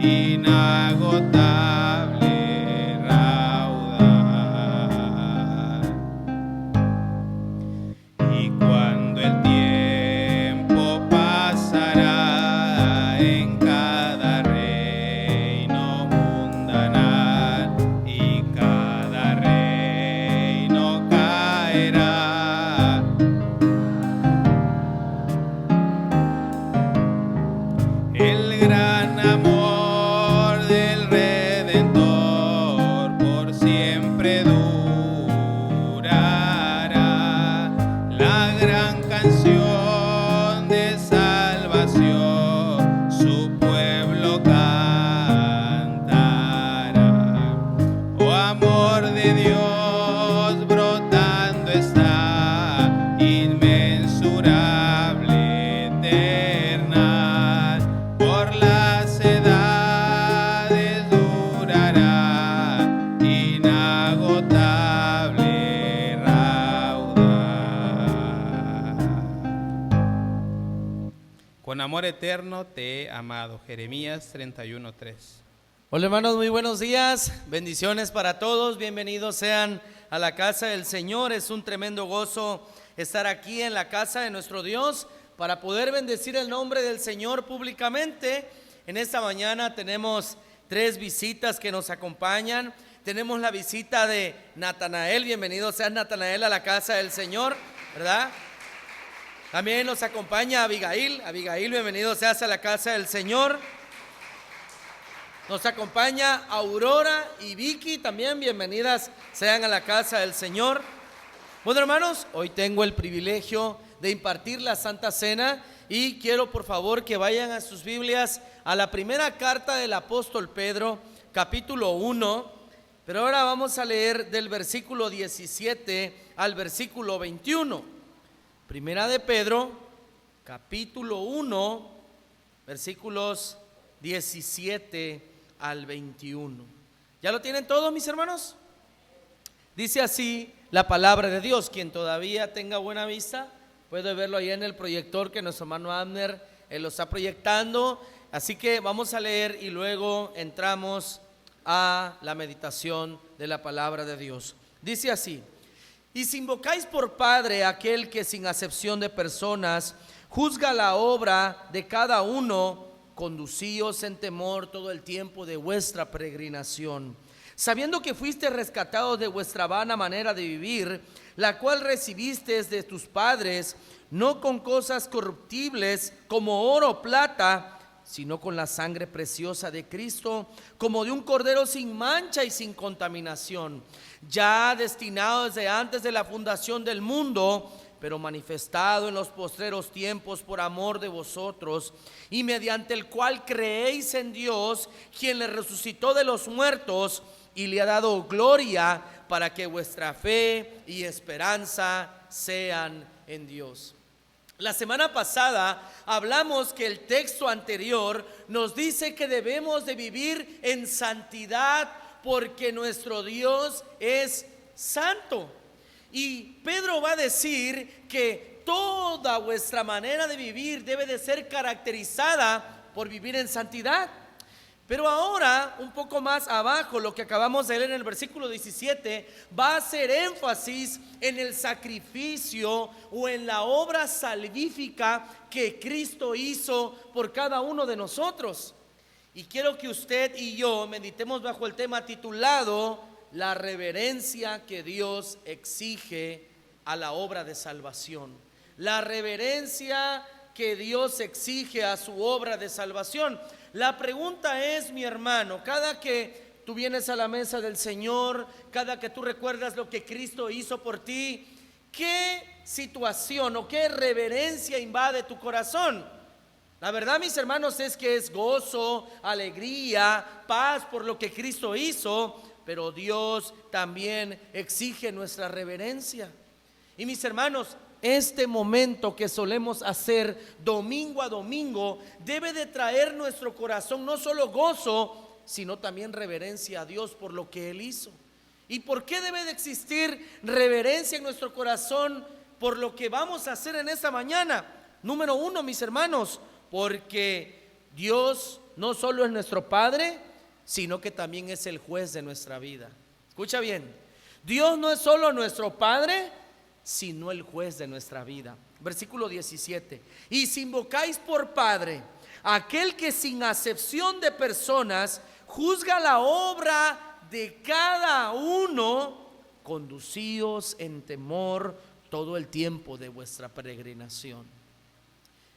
inagotable raudal. Y cuando el tiempo pasará en cada reino mundanal y cada reino caerá, el gran amor del Redentor por siempre durará. La gran canción de salvación su pueblo cantará. Oh, amor de Dios brotando está, inmensurable, eternal, por las edades durará, inagotable raudal. Con amor eterno te he amado. Jeremías 31:3. Hola hermanos, muy buenos días, bendiciones para todos, bienvenidos sean a la casa del Señor. Es un tremendo gozo estar aquí en la casa de nuestro Dios para poder bendecir el nombre del Señor públicamente. En esta mañana tenemos 3 visitas que nos acompañan. Tenemos la visita de Natanael, bienvenido sea Natanael a la casa del Señor, ¿verdad? También nos acompaña Abigail, bienvenido seas a la casa del Señor. Nos acompaña Aurora y Vicky, también bienvenidas sean a la casa del Señor. Bueno hermanos, hoy tengo el privilegio de impartir la Santa Cena y quiero por favor que vayan a sus Biblias a la primera carta del apóstol Pedro, capítulo 1, pero ahora vamos a leer del versículo 17 al versículo 21. Primera de Pedro, capítulo 1, versículos 17 al 21. ¿Ya lo tienen todos, mis hermanos? Dice así la palabra de Dios. Quien todavía tenga buena vista puede verlo ahí en el proyector que nuestro hermano Abner lo está proyectando. Así que vamos a leer y luego entramos a la meditación de la palabra de Dios. Dice así: y si invocáis por Padre a aquel que sin acepción de personas juzga la obra de cada uno, conducíos en temor todo el tiempo de vuestra peregrinación, sabiendo que fuiste rescatados de vuestra vana manera de vivir, la cual recibisteis de tus padres, no con cosas corruptibles como oro o plata, sino con la sangre preciosa de Cristo, como de un cordero sin mancha y sin contaminación, ya destinado desde antes de la fundación del mundo, pero manifestado en los postreros tiempos por amor de vosotros, y mediante el cual creéis en Dios, quien le resucitó de los muertos y le ha dado gloria, para que vuestra fe y esperanza sean en Dios. La semana pasada hablamos que el texto anterior nos dice que debemos de vivir en santidad porque nuestro Dios es santo. Y Pedro va a decir que toda vuestra manera de vivir debe de ser caracterizada por vivir en santidad. Pero ahora, un poco más abajo, lo que acabamos de leer en el versículo 17, va a hacer énfasis en el sacrificio o en la obra salvífica que Cristo hizo por cada uno de nosotros. Y quiero que usted y yo meditemos bajo el tema titulado la reverencia que Dios exige a la obra de salvación. La reverencia que Dios exige a su obra de salvación. La pregunta es, mi hermano, cada que tú vienes a la mesa del Señor, cada que tú recuerdas lo que Cristo hizo por ti, ¿qué situación o qué reverencia invade tu corazón? La verdad, mis hermanos, es que es gozo, alegría, paz por lo que Cristo hizo, pero Dios también exige nuestra reverencia. Y mis hermanos, este momento que solemos hacer domingo a domingo debe de traer nuestro corazón no solo gozo, sino también reverencia a Dios por lo que Él hizo. ¿Y por qué debe de existir reverencia en nuestro corazón por lo que vamos a hacer en esta mañana? Número uno, mis hermanos, porque Dios no solo es nuestro Padre, sino que también es el juez de nuestra vida. Escucha bien, Dios no es solo nuestro Padre, sino el juez de nuestra vida. Versículo 17: y si invocáis por Padre aquel que sin acepción de personas juzga la obra de cada uno, conducíos en temor todo el tiempo de vuestra peregrinación.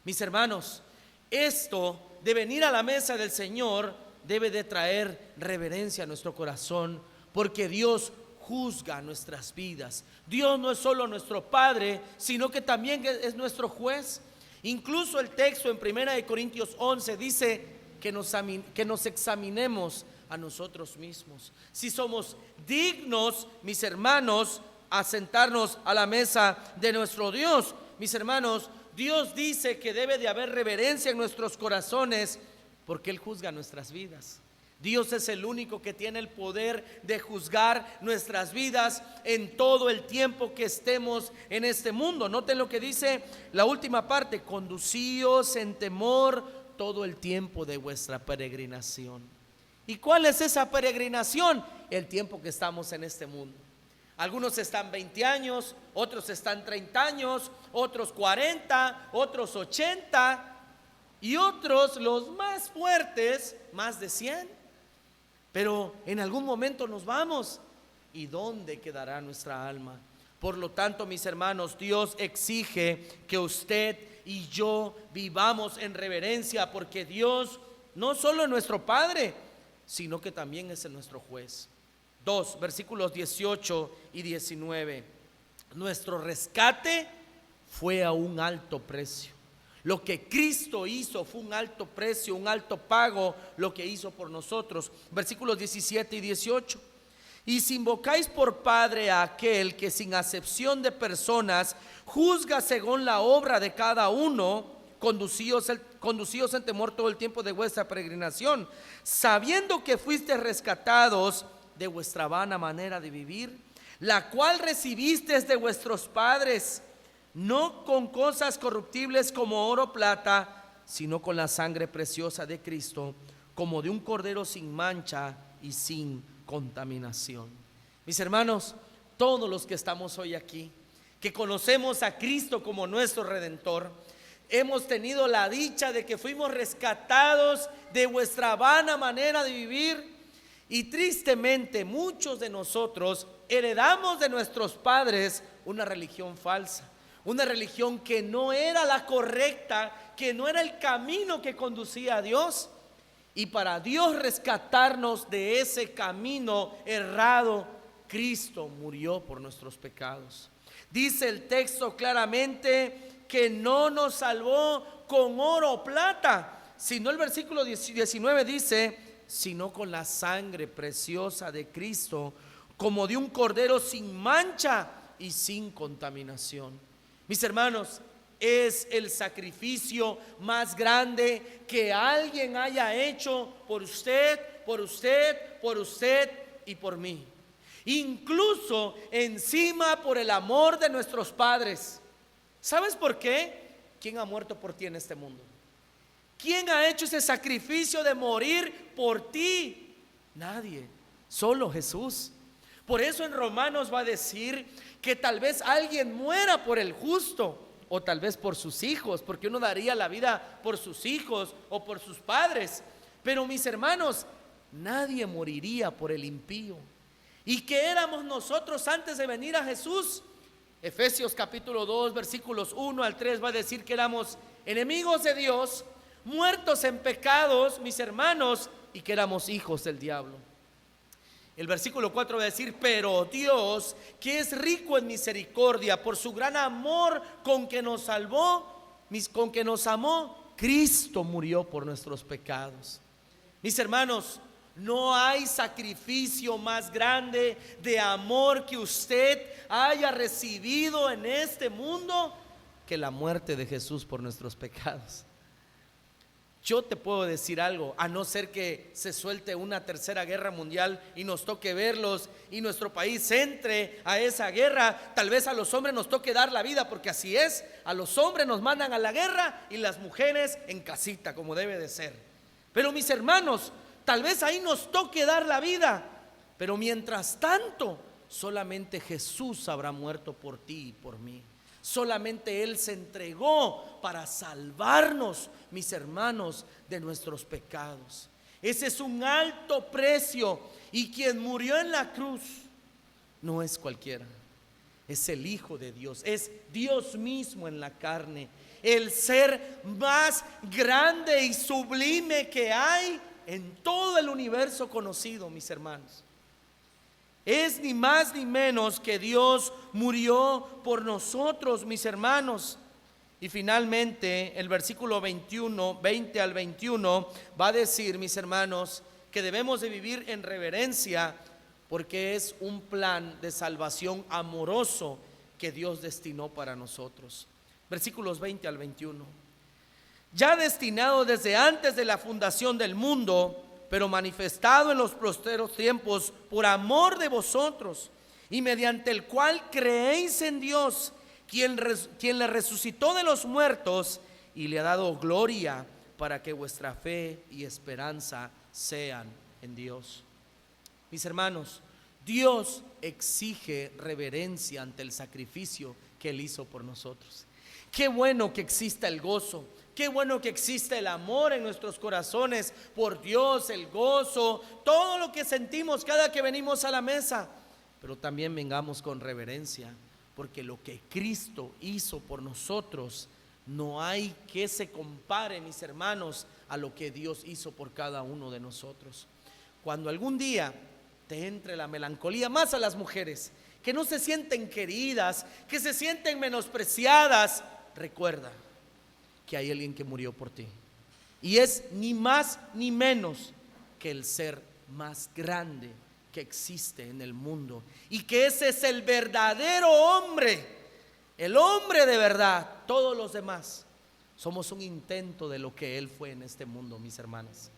Mis hermanos, esto de venir a la mesa del Señor debe de traer reverencia a nuestro corazón, porque Dios juzga nuestras vidas. Dios no es solo nuestro Padre, sino que también es nuestro juez. Incluso el texto en 1 Corintios 11 dice que nos examinemos a nosotros mismos, si somos dignos, mis hermanos, a sentarnos a la mesa de nuestro Dios. Mis hermanos, Dios dice que debe de haber reverencia en nuestros corazones, porque Él juzga nuestras vidas. Dios es el único que tiene el poder de juzgar nuestras vidas en todo el tiempo que estemos en este mundo. Noten lo que dice la última parte: conducíos en temor todo el tiempo de vuestra peregrinación. ¿Y cuál es esa peregrinación? El tiempo que estamos en este mundo. Algunos están 20 años, otros están 30 años, otros 40, otros 80 y otros, los más fuertes, más de 100. Pero en algún momento nos vamos. ¿Y dónde quedará nuestra alma? Por lo tanto, mis hermanos, Dios exige que usted y yo vivamos en reverencia, porque Dios no solo es nuestro Padre, sino que también es nuestro juez. 2, versículos 18 y 19. Nuestro rescate fue a un alto precio. Lo que Cristo hizo fue un alto precio, un alto pago, lo que hizo por nosotros. Versículos 17 y 18. Y si invocáis por Padre a aquel que sin acepción de personas juzga según la obra de cada uno, conducíos en temor todo el tiempo de vuestra peregrinación, sabiendo que fuisteis rescatados de vuestra vana manera de vivir, la cual recibisteis de vuestros padres, no con cosas corruptibles como oro o plata, sino con la sangre preciosa de Cristo, como de un cordero sin mancha y sin contaminación. Mis hermanos, todos los que estamos hoy aquí, que conocemos a Cristo como nuestro Redentor, hemos tenido la dicha de que fuimos rescatados de vuestra vana manera de vivir. Y tristemente muchos de nosotros heredamos de nuestros padres una religión falsa, una religión que no era la correcta, que no era el camino que conducía a Dios. Y para Dios rescatarnos de ese camino errado, Cristo murió por nuestros pecados. Dice el texto claramente que no nos salvó con oro o plata, sino el versículo 19 dice: sino con la sangre preciosa de Cristo, como de un cordero sin mancha y sin contaminación. Mis hermanos, es el sacrificio más grande que alguien haya hecho por usted, por usted, por usted y por mí. Incluso encima por el amor de nuestros padres. ¿Sabes por qué? ¿Quién ha muerto por ti en este mundo? ¿Quién ha hecho ese sacrificio de morir por ti? Nadie, solo Jesús. Por eso en Romanos va a decir que tal vez alguien muera por el justo, o tal vez por sus hijos, porque uno daría la vida por sus hijos o por sus padres. Pero mis hermanos, nadie moriría por el impío. ¿Y qué éramos nosotros antes de venir a Jesús? Efesios capítulo 2 versículos 1 al 3 va a decir que éramos enemigos de Dios, muertos en pecados, mis hermanos, y que éramos hijos del diablo. El versículo 4 va a decir: pero Dios, que es rico en misericordia, por su gran amor con que nos salvó, con que nos amó, Cristo murió por nuestros pecados. Mis hermanos, no hay sacrificio más grande de amor que usted haya recibido en este mundo que la muerte de Jesús por nuestros pecados. Yo te puedo decir algo: a no ser que se suelte una tercera guerra mundial y nos toque verlos y nuestro país entre a esa guerra, tal vez a los hombres nos toque dar la vida, porque así es, a los hombres nos mandan a la guerra y las mujeres en casita, como debe de ser. Pero mis hermanos, tal vez ahí nos toque dar la vida, pero mientras tanto, solamente Jesús habrá muerto por ti y por mí. Solamente Él se entregó para salvarnos, mis hermanos, de nuestros pecados. Ese es un alto precio, y quien murió en la cruz no es cualquiera, es el Hijo de Dios, es Dios mismo en la carne, el ser más grande y sublime que hay en todo el universo conocido, mis hermanos. Es ni más ni menos que Dios murió por nosotros, mis hermanos. Y finalmente el versículo 20 al 21 va a decir, mis hermanos, que debemos de vivir en reverencia, porque es un plan de salvación amoroso que Dios destinó para nosotros. Versículos 20 al 21. Ya destinado desde antes de la fundación del mundo, pero manifestado en los postreros tiempos por amor de vosotros, y mediante el cual creéis en Dios, quien le resucitó de los muertos y le ha dado gloria, para que vuestra fe y esperanza sean en Dios. Mis hermanos, Dios exige reverencia ante el sacrificio que Él hizo por nosotros. Qué bueno que exista el gozo, qué bueno que exista el amor en nuestros corazones por Dios, el gozo, todo lo que sentimos cada que venimos a la mesa. Pero también vengamos con reverencia, porque lo que Cristo hizo por nosotros no hay que se compare, mis hermanos, a lo que Dios hizo por cada uno de nosotros. Cuando algún día te entre la melancolía, más a las mujeres que no se sienten queridas, que se sienten menospreciadas, recuerda que hay alguien que murió por ti, y es ni más ni menos que el ser más grande que existe en el mundo, y que ese es el verdadero hombre, el hombre de verdad. Todos los demás somos un intento de lo que Él fue en este mundo, mis hermanas.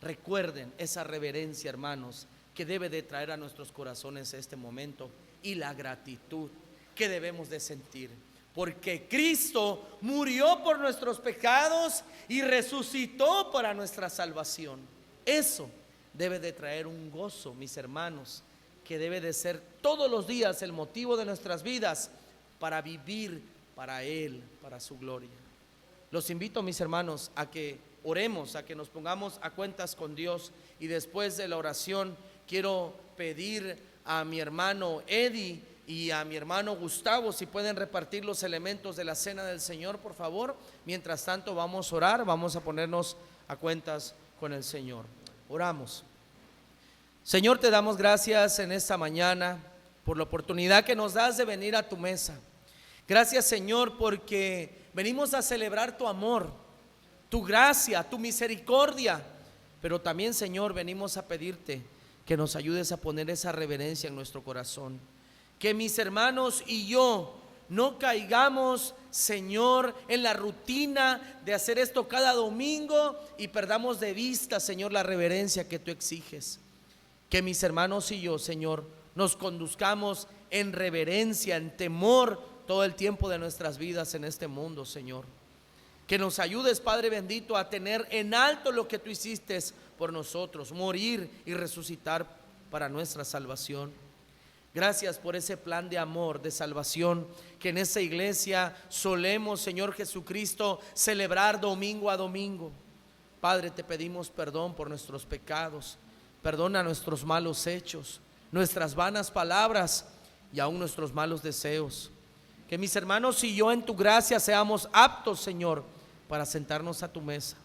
Recuerden esa reverencia, hermanos, que debe de traer a nuestros corazones este momento, y la gratitud que debemos de sentir, porque Cristo murió por nuestros pecados y resucitó para nuestra salvación. Eso debe de traer un gozo, mis hermanos, que debe de ser todos los días el motivo de nuestras vidas para vivir para Él, para su gloria. Los invito, mis hermanos, a que oremos, a que nos pongamos a cuentas con Dios, y después de la oración quiero pedir a mi hermano Eddie y a mi hermano Gustavo si pueden repartir los elementos de la cena del Señor, por favor. Mientras tanto vamos a orar, vamos a ponernos a cuentas con el Señor. Oramos. Señor, te damos gracias en esta mañana por la oportunidad que nos das de venir a tu mesa. Gracias, Señor, porque venimos a celebrar tu amor, tu gracia, tu misericordia, pero también, Señor, venimos a pedirte que nos ayudes a poner esa reverencia en nuestro corazón, que mis hermanos y yo no caigamos, Señor, en la rutina de hacer esto cada domingo y perdamos de vista, Señor, la reverencia que tú exiges. Que mis hermanos y yo, Señor, nos conduzcamos en reverencia, en temor todo el tiempo de nuestras vidas en este mundo, Señor. Que nos ayudes, Padre bendito, a tener en alto lo que tú hiciste por nosotros, morir y resucitar para nuestra salvación. Gracias por ese plan de amor, de salvación, que en esta iglesia solemos, Señor Jesucristo, celebrar domingo a domingo. Padre, te pedimos perdón por nuestros pecados, perdona nuestros malos hechos, nuestras vanas palabras y aún nuestros malos deseos. Que mis hermanos y yo en tu gracia seamos aptos, Señor, para sentarnos a tu mesa.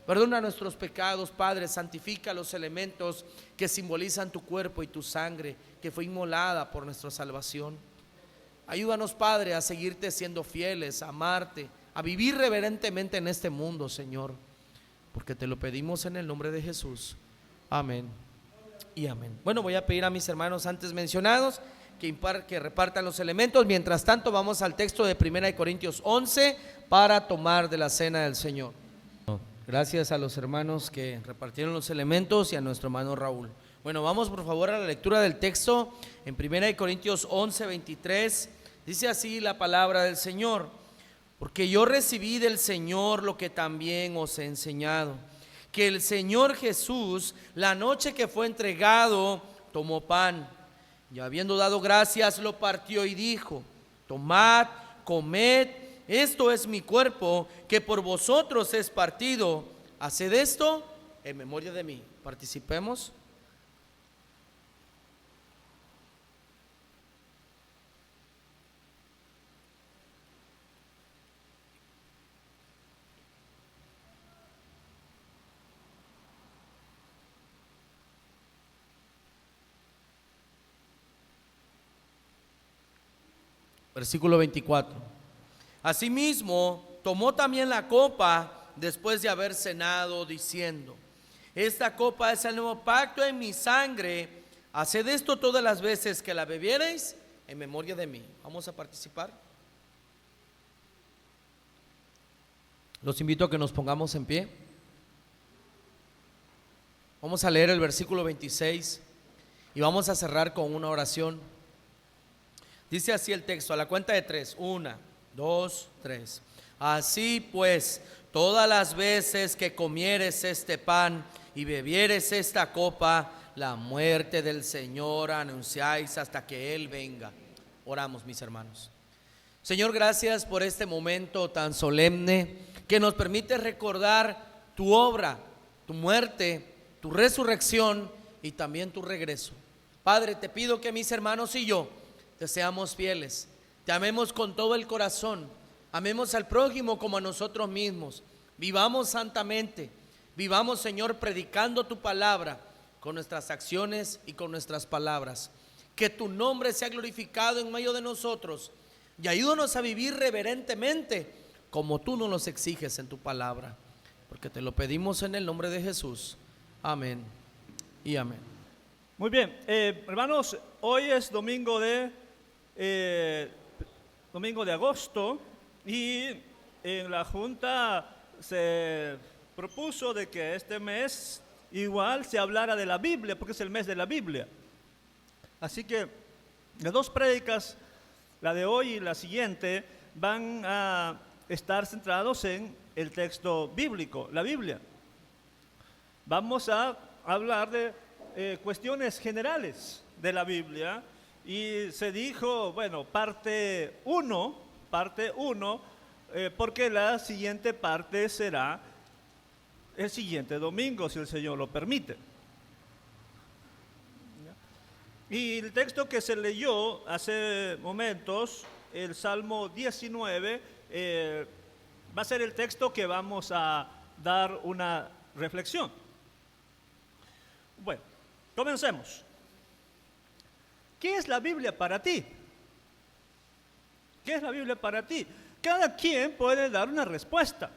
Perdona nuestros pecados, Padre, santifica los elementos que simbolizan tu cuerpo y tu sangre, que fue inmolada por nuestra salvación. Ayúdanos, Padre, a seguirte siendo fieles, a amarte, a vivir reverentemente en este mundo, Señor, porque te lo pedimos en el nombre de Jesús. Amén y amén. Bueno, voy a pedir a mis hermanos antes mencionados que repartan los elementos. Mientras tanto, vamos al texto de 1 Corintios 11 para tomar de la cena del Señor. Gracias a los hermanos que repartieron los elementos y a nuestro hermano Raúl. Bueno, vamos por favor a la lectura del texto en 1 Corintios 11, 23. Dice así la palabra del Señor: porque yo recibí del Señor lo que también os he enseñado, que el Señor Jesús, la noche que fue entregado, tomó pan y habiendo dado gracias, lo partió y dijo: tomad, comed, esto es mi cuerpo, que por vosotros es partido. Haced esto en memoria de mí. Participemos. Versículo 24. Asimismo, tomó también la copa después de haber cenado, diciendo: esta copa es el nuevo pacto en mi sangre. Haced esto todas las veces que la bebiereis en memoria de mí. Vamos a participar. Los invito a que nos pongamos en pie. Vamos a leer el versículo 26 y vamos a cerrar con una oración. Dice así el texto, a la cuenta de 3, 1, 2, 3. Así pues, todas las veces que comieres este pan y bebieres esta copa, la muerte del Señor anunciáis hasta que Él venga. Oramos, mis hermanos. Señor, gracias por este momento tan solemne que nos permite recordar tu obra, tu muerte, tu resurrección y también tu regreso. Padre, te pido que mis hermanos y yo te seamos fieles, te amemos con todo el corazón, amemos al prójimo como a nosotros mismos, vivamos santamente, vivamos, Señor, predicando tu palabra con nuestras acciones y con nuestras palabras. Que tu nombre sea glorificado en medio de nosotros y ayúdanos a vivir reverentemente como tú nos los exiges en tu palabra, porque te lo pedimos en el nombre de Jesús. Amén y amén. Muy bien, hermanos, hoy es domingo de agosto y en la Junta se propuso de que este mes igual se hablara de la Biblia, porque es el mes de la Biblia. Así que las dos prédicas, la de hoy y la siguiente, van a estar centrados en el texto bíblico, la Biblia. Vamos a hablar de cuestiones generales de la Biblia. Y se dijo, bueno, parte 1, porque la siguiente parte será el siguiente domingo, si el Señor lo permite. Y el texto que se leyó hace momentos, el Salmo 19, va a ser el texto que vamos a dar una reflexión. Bueno, comencemos. ¿Qué es la Biblia para ti? ¿Qué es la Biblia para ti? Cada quien puede dar una respuesta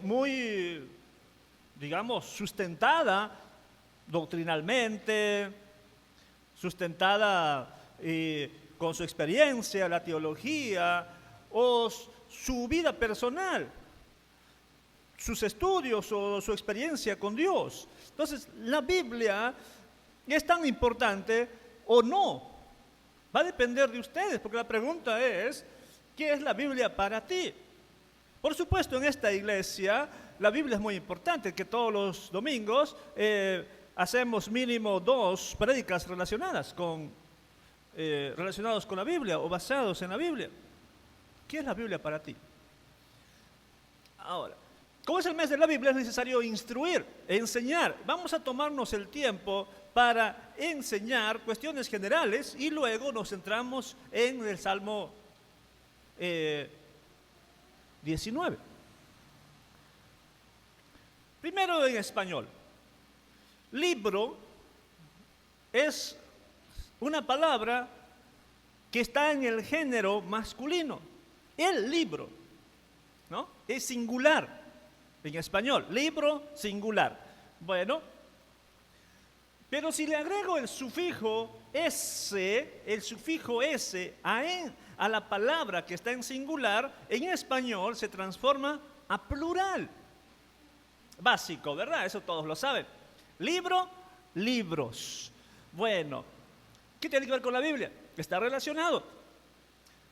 muy, digamos, sustentada doctrinalmente, sustentada con su experiencia, la teología o su vida personal, sus estudios o su experiencia con Dios. Entonces, la Biblia es tan importante o no. Va a depender de ustedes, porque la pregunta es, ¿qué es la Biblia para ti? Por supuesto, en esta iglesia, la Biblia es muy importante, que todos los domingos hacemos mínimo 2 prédicas relacionados con la Biblia o basados en la Biblia. ¿Qué es la Biblia para ti? Ahora, como es el mes de la Biblia, es necesario instruir, enseñar. Vamos a tomarnos el tiempo para enseñar cuestiones generales y luego nos centramos en el Salmo 19. Primero en español. Libro es una palabra que está en el género masculino. El libro, ¿no? Es singular. En español, libro singular. Bueno, pero si le agrego el sufijo s a la palabra que está en singular, en español se transforma a plural. Básico, ¿verdad? Eso todos lo saben. Libro, libros. Bueno, ¿qué tiene que ver con la Biblia? Está relacionado.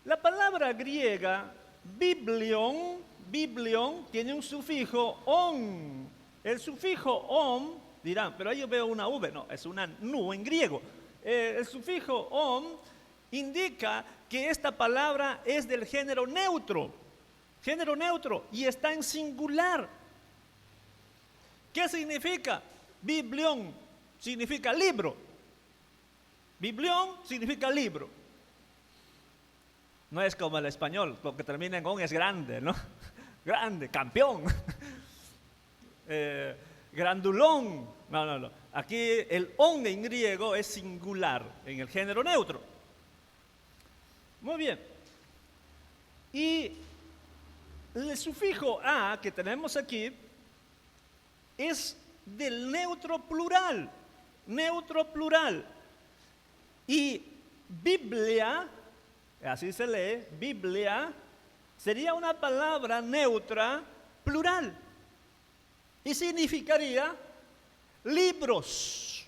La palabra griega biblion biblion tiene un sufijo on. El sufijo on, dirán, pero ahí yo veo una V, no, es una nu en griego. El sufijo on indica que esta palabra es del género neutro, y está en singular. ¿Qué significa? Biblion significa libro. Biblion significa libro. No es como el español, lo que termina en on es grande, ¿no? Grande, campeón. Grandulón. No. Aquí el on en griego es singular, en el género neutro. Muy bien. Y el sufijo a que tenemos aquí es del neutro plural. Y Biblia, así se lee, Biblia, sería una palabra neutra plural. Y significaría libros.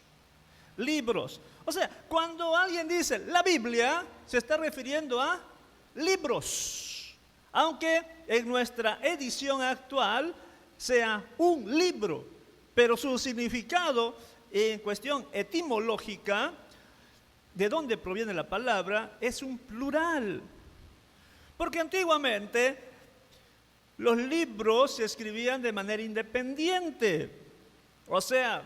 O sea, cuando alguien dice la Biblia, se está refiriendo a libros. Aunque en nuestra edición actual sea un libro, pero su significado en cuestión etimológica, de dónde proviene la palabra, es un plural. Porque antiguamente los libros se escribían de manera independiente. O sea,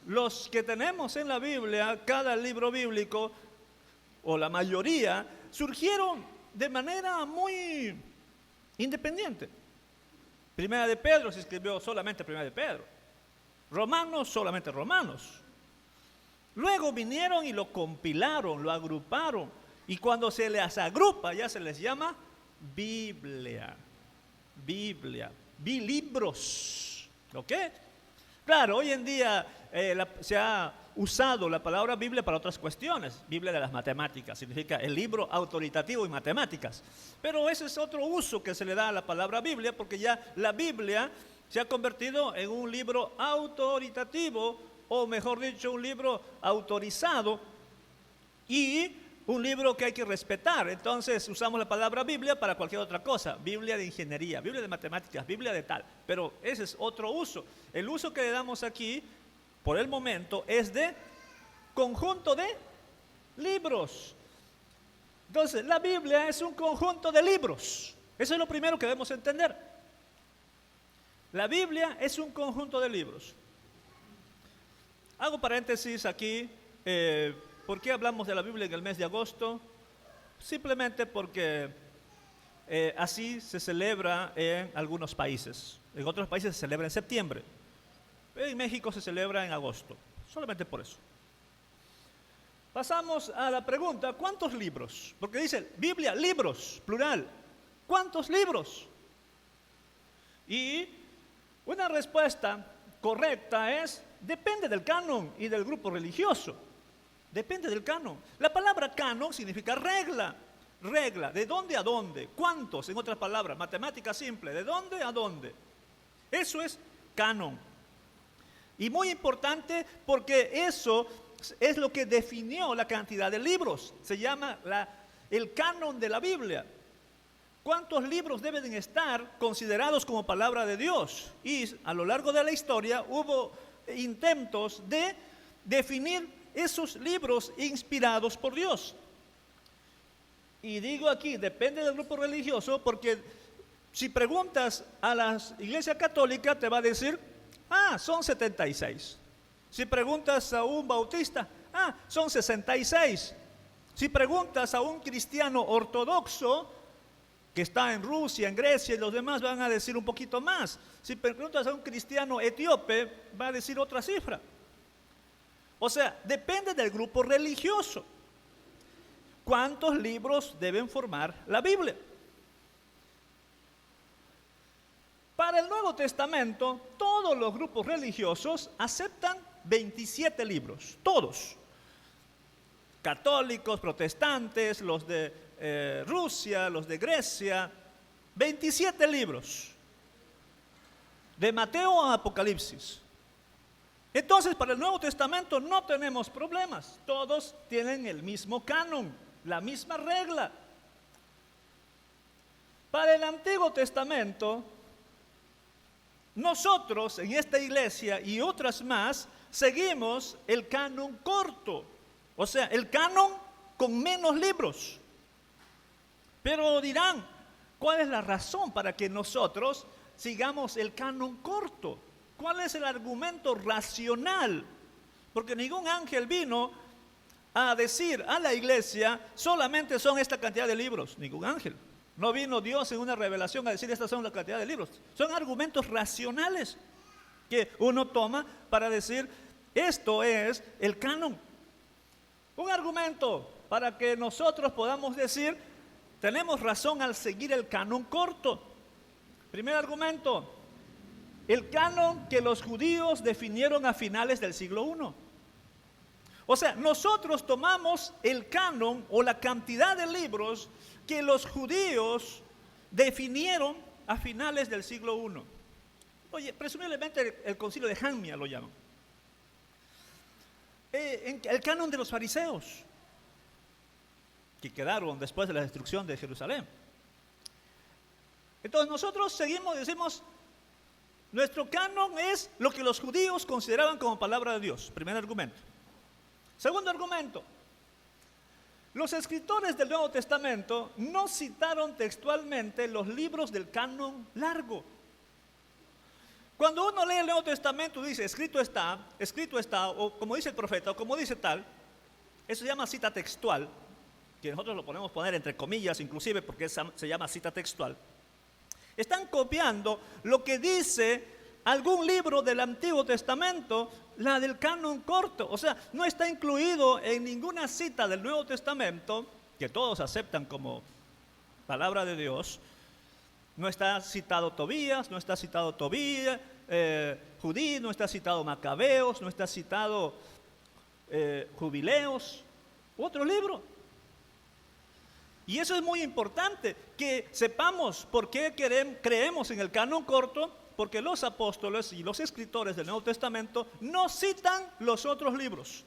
los que tenemos en la Biblia, cada libro bíblico, o la mayoría, surgieron de manera muy independiente. Primera de Pedro se escribió solamente Primera de Pedro. Romanos, solamente Romanos. Luego vinieron y lo compilaron, lo agruparon. Y cuando se les agrupa, ya se les llama Biblia. Bilibros. ¿Ok? Claro, hoy en día se ha usado la palabra Biblia para otras cuestiones. Biblia de las matemáticas, significa el libro autoritativo en matemáticas. Pero ese es otro uso que se le da a la palabra Biblia, porque ya la Biblia se ha convertido en un libro autoritativo, o mejor dicho, un libro autorizado y un libro que hay que respetar. Entonces usamos la palabra Biblia para cualquier otra cosa. Biblia de ingeniería, Biblia de matemáticas, Biblia de tal. Pero ese es otro uso. El uso que le damos aquí, por el momento, es de conjunto de libros. Entonces, la Biblia es un conjunto de libros. Eso es lo primero que debemos entender. La Biblia es un conjunto de libros. Hago paréntesis aquí. ¿Por qué hablamos de la Biblia en el mes de agosto? Simplemente porque así se celebra en algunos países. En otros países se celebra en septiembre. En México se celebra en agosto. Solamente por eso. Pasamos a la pregunta, ¿cuántos libros? Porque dice Biblia, libros, plural. ¿Cuántos libros? Y una respuesta correcta es, depende del canon y del grupo religioso. Depende del canon. La palabra canon significa regla. Regla, ¿de dónde a dónde? ¿Cuántos? En otras palabras, matemática simple, ¿de dónde a dónde? Eso es canon. Y muy importante porque eso es lo que definió la cantidad de libros. Se llama el canon de la Biblia. ¿Cuántos libros deben estar considerados como palabra de Dios? Y a lo largo de la historia hubo intentos de definir esos libros inspirados por Dios. Y digo aquí, depende del grupo religioso, porque si preguntas a la Iglesia Católica te va a decir, son 76. Si preguntas a un bautista, son 66. Si preguntas a un cristiano ortodoxo que está en Rusia, en Grecia y los demás, van a decir un poquito más. Si preguntas a un cristiano etíope, va a decir otra cifra. O sea, depende del grupo religioso. ¿Cuántos libros deben formar la Biblia? Para el Nuevo Testamento, todos los grupos religiosos aceptan 27 libros, todos. Católicos, protestantes, los de Rusia, los de Grecia, 27 libros. De Mateo a Apocalipsis. Entonces, para el Nuevo Testamento no tenemos problemas. Todos tienen el mismo canon, la misma regla. Para el Antiguo Testamento, nosotros en esta iglesia y otras más seguimos el canon corto, o sea, el canon con menos libros. Pero dirán, ¿cuál es la razón para que nosotros sigamos el canon corto? ¿Cuál es el argumento racional? Porque ningún ángel vino a decir a la iglesia, solamente son esta cantidad de libros. Ningún ángel. No vino Dios en una revelación a decir, estas son la cantidad de libros. Son argumentos racionales que uno toma para decir, esto es el canon. Un argumento para que nosotros podamos decir, tenemos razón al seguir el canon corto. Primer argumento, el canon que los judíos definieron a finales del siglo I. O sea, nosotros tomamos el canon o la cantidad de libros que los judíos definieron a finales del siglo I. Oye, presumiblemente el concilio de Jamnia lo llaman. El canon de los fariseos, que quedaron después de la destrucción de Jerusalén. Entonces nosotros seguimos, decimos, nuestro canon es lo que los judíos consideraban como palabra de Dios. Primer argumento. Segundo argumento, los escritores del Nuevo Testamento no citaron textualmente los libros del canon largo. Cuando uno lee el Nuevo Testamento dice, escrito está, o como dice el profeta, o como dice tal, eso se llama cita textual, que nosotros lo podemos poner entre comillas inclusive porque se llama cita textual. Están copiando lo que dice algún libro del Antiguo Testamento, la del canon corto. O sea, no está incluido en ninguna cita del Nuevo Testamento, que todos aceptan como palabra de Dios. No está citado Tobías, no está citado Judí, no está citado Macabeos, no está citado Jubileos, otro libro. Y eso es muy importante, que sepamos por qué creemos en el canon corto, porque los apóstoles y los escritores del Nuevo Testamento no citan los otros libros,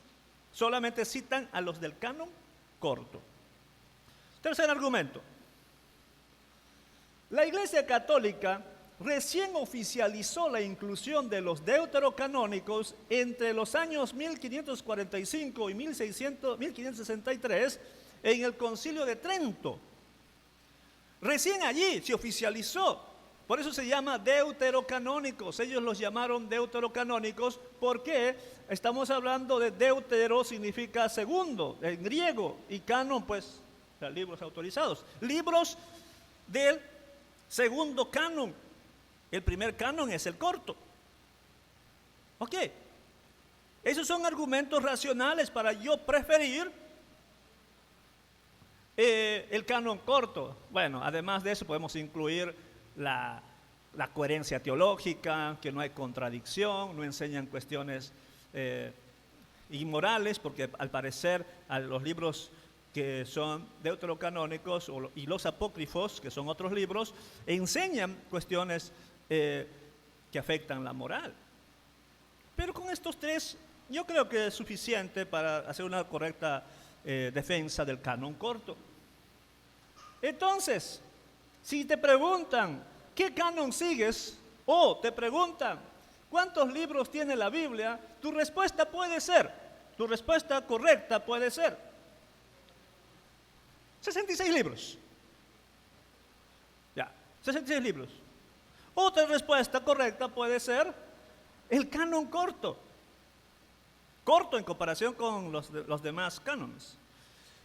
solamente citan a los del canon corto. Tercer argumento. La Iglesia Católica recién oficializó la inclusión de los deuterocanónicos entre los años 1545 y 1563 en el Concilio de Trento. Recién allí se oficializó. Por eso se llama deuterocanónicos. Ellos los llamaron deuterocanónicos porque estamos hablando de deutero, significa segundo en griego, y canon, pues, libros autorizados. Libros del segundo canon. El primer canon es el corto. Ok. Esos son argumentos racionales para yo preferir el canon corto. Bueno, además de eso podemos incluir la coherencia teológica, que no hay contradicción, no enseñan cuestiones inmorales, porque al parecer a los libros que son deuterocanónicos y los apócrifos, que son otros libros, enseñan cuestiones que afectan la moral. Pero con estos tres, yo creo que es suficiente para hacer una correcta defensa del canon corto. Entonces, si te preguntan, ¿qué canon sigues? O te preguntan, ¿cuántos libros tiene la Biblia? Tu respuesta correcta puede ser 66 libros. Ya, 66 libros. Otra respuesta correcta puede ser el canon corto. Corto en comparación con los demás cánones.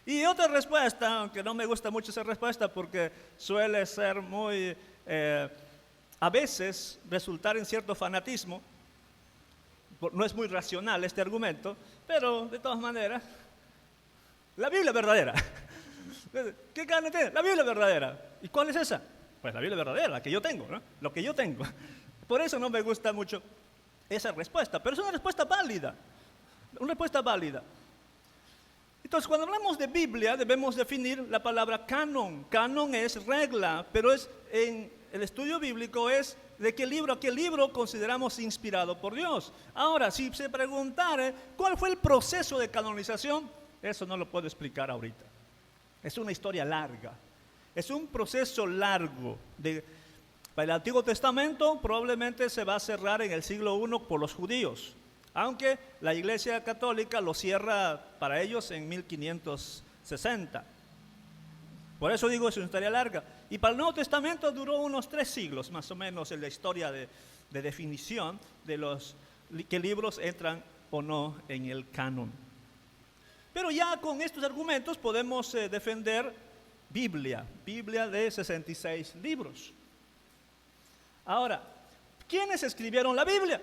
Y otra respuesta, aunque no me gusta mucho esa respuesta porque suele ser muy, a veces resultar en cierto fanatismo, no es muy racional este argumento, pero de todas maneras, la Biblia verdadera. ¿Qué canon tiene? La Biblia verdadera. ¿Y cuál es esa? Pues la Biblia verdadera, la que yo tengo, ¿no? Lo que yo tengo. Por eso no me gusta mucho esa respuesta, pero es una respuesta válida. Una respuesta válida. Entonces, cuando hablamos de Biblia, debemos definir la palabra canon. Canon es regla, pero en el estudio bíblico es de qué libro consideramos inspirado por Dios. Ahora, si se preguntara cuál fue el proceso de canonización, eso no lo puedo explicar ahorita. Es una historia larga. Es un proceso largo Para el Antiguo Testamento probablemente se va a cerrar en el siglo I por los judíos, aunque la Iglesia Católica lo cierra para ellos en 1560. Por eso digo, es una historia larga. Y para el Nuevo Testamento duró unos 3 siglos, más o menos, en la historia de definición de los qué libros entran o no en el canon. Pero ya con estos argumentos podemos defender Biblia de 66 libros. Ahora, ¿quiénes escribieron la Biblia?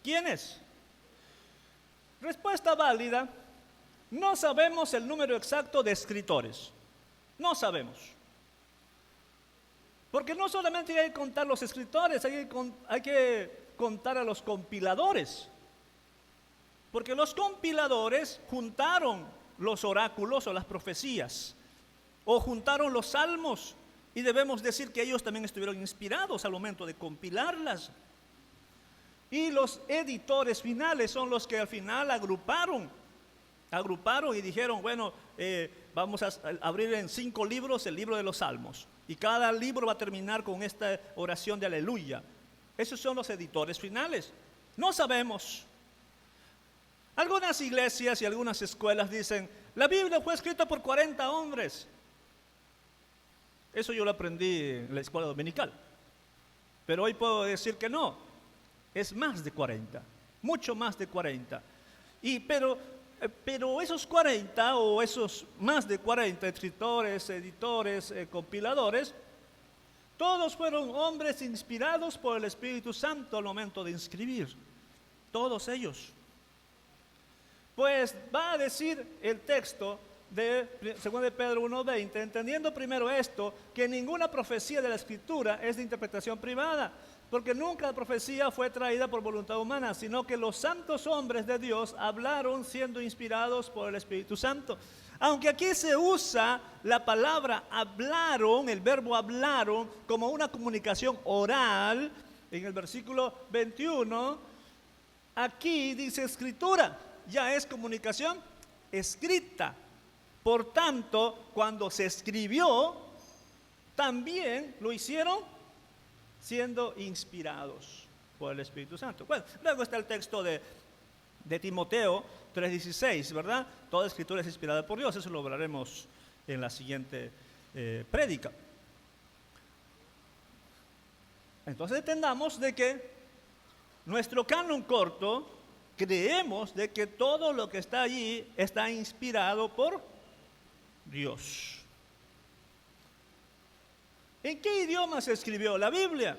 ¿Quiénes? Respuesta válida: no sabemos el número exacto de escritores. No sabemos. Porque no solamente hay que contar los escritores, hay que contar a los compiladores. Porque los compiladores juntaron los oráculos o las profecías, o juntaron los salmos, y debemos decir que ellos también estuvieron inspirados al momento de compilarlas. Y los editores finales son los que al final agruparon y dijeron, bueno, vamos a abrir en 5 libros el libro de los salmos, y cada libro va a terminar con esta oración de aleluya. Esos son los editores finales. No sabemos. Algunas iglesias y algunas escuelas dicen, la Biblia fue escrita por 40 hombres. Eso yo lo aprendí en la escuela dominical. Pero hoy puedo decir que no, es más de 40, mucho más de 40. Pero esos 40 o esos más de 40 escritores, editores, compiladores, todos fueron hombres inspirados por el Espíritu Santo al momento de escribir. Todos ellos. Pues va a decir el texto de 2 de Pedro 1:20, entendiendo primero esto, que ninguna profecía de la Escritura es de interpretación privada, porque nunca la profecía fue traída por voluntad humana, sino que los santos hombres de Dios hablaron siendo inspirados por el Espíritu Santo. Aunque aquí se usa la palabra hablaron, el verbo hablaron, como una comunicación oral, en el versículo 21, aquí dice escritura, ya es comunicación escrita. Por tanto, cuando se escribió, también lo hicieron siendo inspirados por el Espíritu Santo. Bueno, luego está el texto de Timoteo 3:16, ¿verdad? Toda escritura es inspirada por Dios. Eso lo hablaremos en la siguiente prédica. Entonces entendamos de que nuestro canon corto, creemos de que todo lo que está allí está inspirado por Dios. ¿En qué idioma se escribió la Biblia?